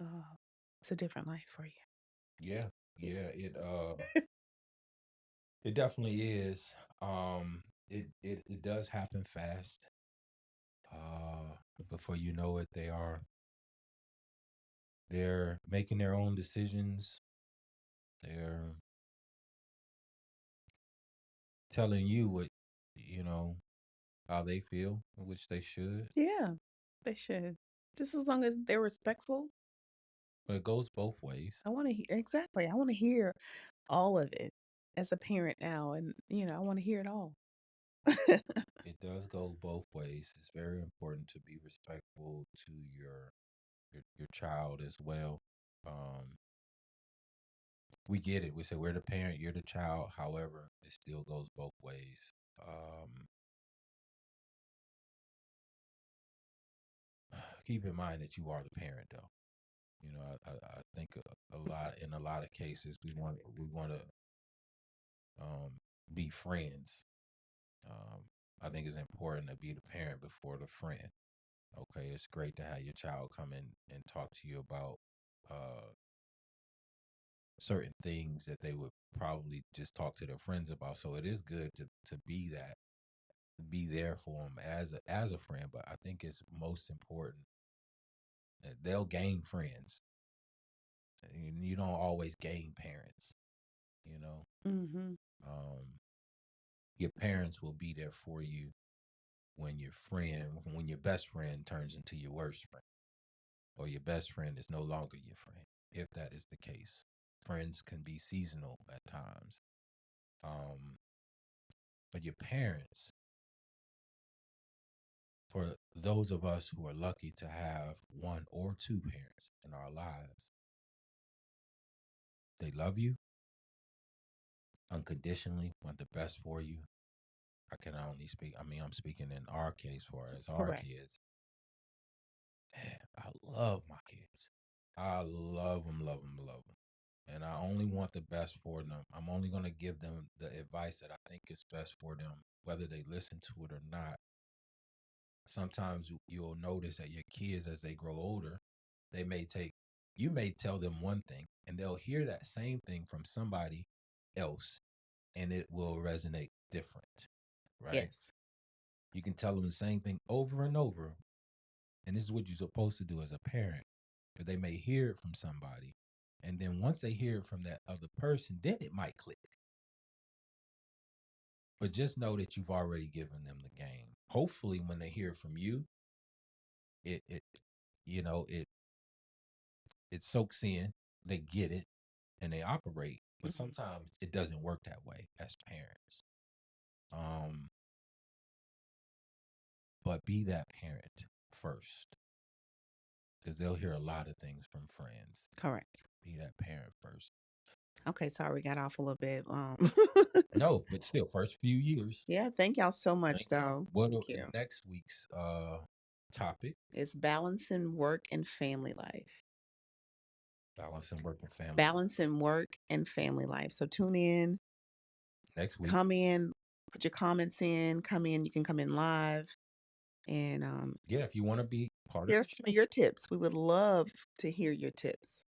uh, it's a different life for you. yeah, Yeah. yeah, it definitely is. It does happen fast. Before you know it, they're making their own decisions. They're telling you what you know how they feel, which they should. Yeah, they should. Just as long as they're respectful. But it goes both ways. I want to hear, exactly. I want to hear all of it as a parent now. And, I want to hear it all. It does go both ways. It's very important to be respectful to your child as well. Um, we get it. We say we're the parent, you're the child. However, it still goes both ways. Keep in mind that you are the parent, though. I think in a lot of cases we want to be friends. Um, I think it's important to be the parent before the friend. Okay, it's great to have your child come in and talk to you about uh, certain things that they would probably just talk to their friends about. So it is good to be that, to be there for them as a friend. But I think it's most important that they'll gain friends. You don't always gain parents. You know, Mm-hmm. um, your parents will be there for you when your best friend turns into your worst friend, or your best friend is no longer your friend, if that is the case. Friends can be seasonal at times. Um, but your parents, for those of us who are lucky to have one or two parents in our lives, they love you unconditionally, want the best for you. I can only speak. I mean, I'm speaking in our case for as our Correct. kids. Man, I love my kids. I love them, love them, love them. And I only want the best for them. I'm only going to give them the advice that I think is best for them, whether they listen to it or not. Sometimes you'll notice that your kids, as they grow older, you may tell them one thing and they'll hear that same thing from somebody else and it will resonate different, right? Yes. You can tell them the same thing over and over. And this is what you're supposed to do as a parent. But they may hear it from somebody. And then once they hear it from that other person, then it might click. But just know that you've already given them the game. Hopefully when they hear it from you, it you know, it soaks in, they get it, and they operate. But sometimes it doesn't work that way as parents. But be that parent first, because they'll hear a lot of things from friends. Correct. Be that parent first. Okay, sorry, we got off a little bit. No, but still, first few years. Yeah, thank y'all so much, Thank y'all. though. What Thank in you. next week's topic? It's balancing work and family life. Balancing work and family. Balancing work and family life. So tune in. Next week. Come in, put your comments in, come in. You can come in live. And Yeah, if you want to be part of here's the some show, of your tips. We would love to hear your tips.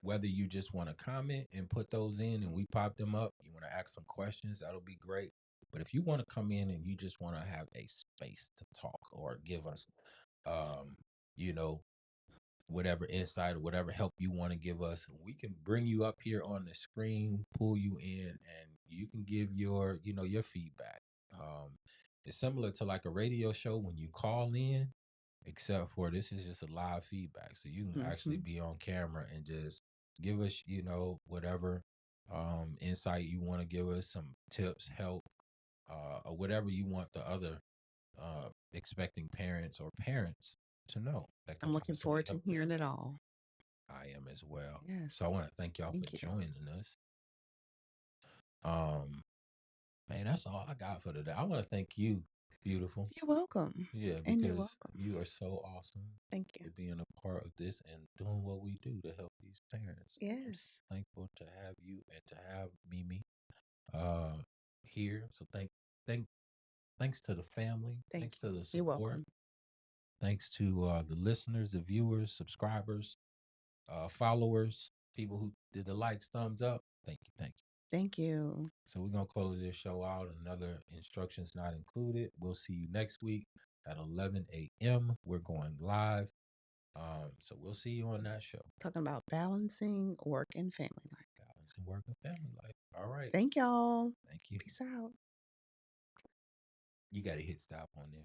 whether you just want to comment and put those in and we pop them up, you want to ask some questions, that'll be great. But if you want to come in and you just want to have a space to talk or give us, you know, whatever insight or whatever help you want to give us, we can bring you up here on the screen, pull you in, and you can give your, your feedback. It's similar to like a radio show when you call in, except for this is just a live feedback. So you can actually be on camera and just give us, whatever insight you want to give us, some tips, help, or whatever you want the other expecting parents or parents to know. That can I'm looking possibly forward to help hearing them. it all. I am as well. Yes. So I want to thank y'all Thank for you. joining us. Man, that's all I got for today. I want to thank you, beautiful. You're welcome. Yeah, And you're because welcome. you are so awesome. Thank you. For being a part of this and doing what we do to help these parents. I'm so Yes. thankful to have you and to have Mimi here. So thanks to the family. Thank Thanks you. to the You're support. welcome. Thanks to the listeners, the viewers, subscribers, followers, people who did the likes, thumbs up. Thank you. Thank you. So we're going to close this show out. Another instructions not included. We'll see you next week at 11 a.m. We're going live. So we'll see you on that show. Talking about balancing work and family life. Balancing work and family life. All right. Thank y'all. Thank you. Peace out. You got to hit stop on there.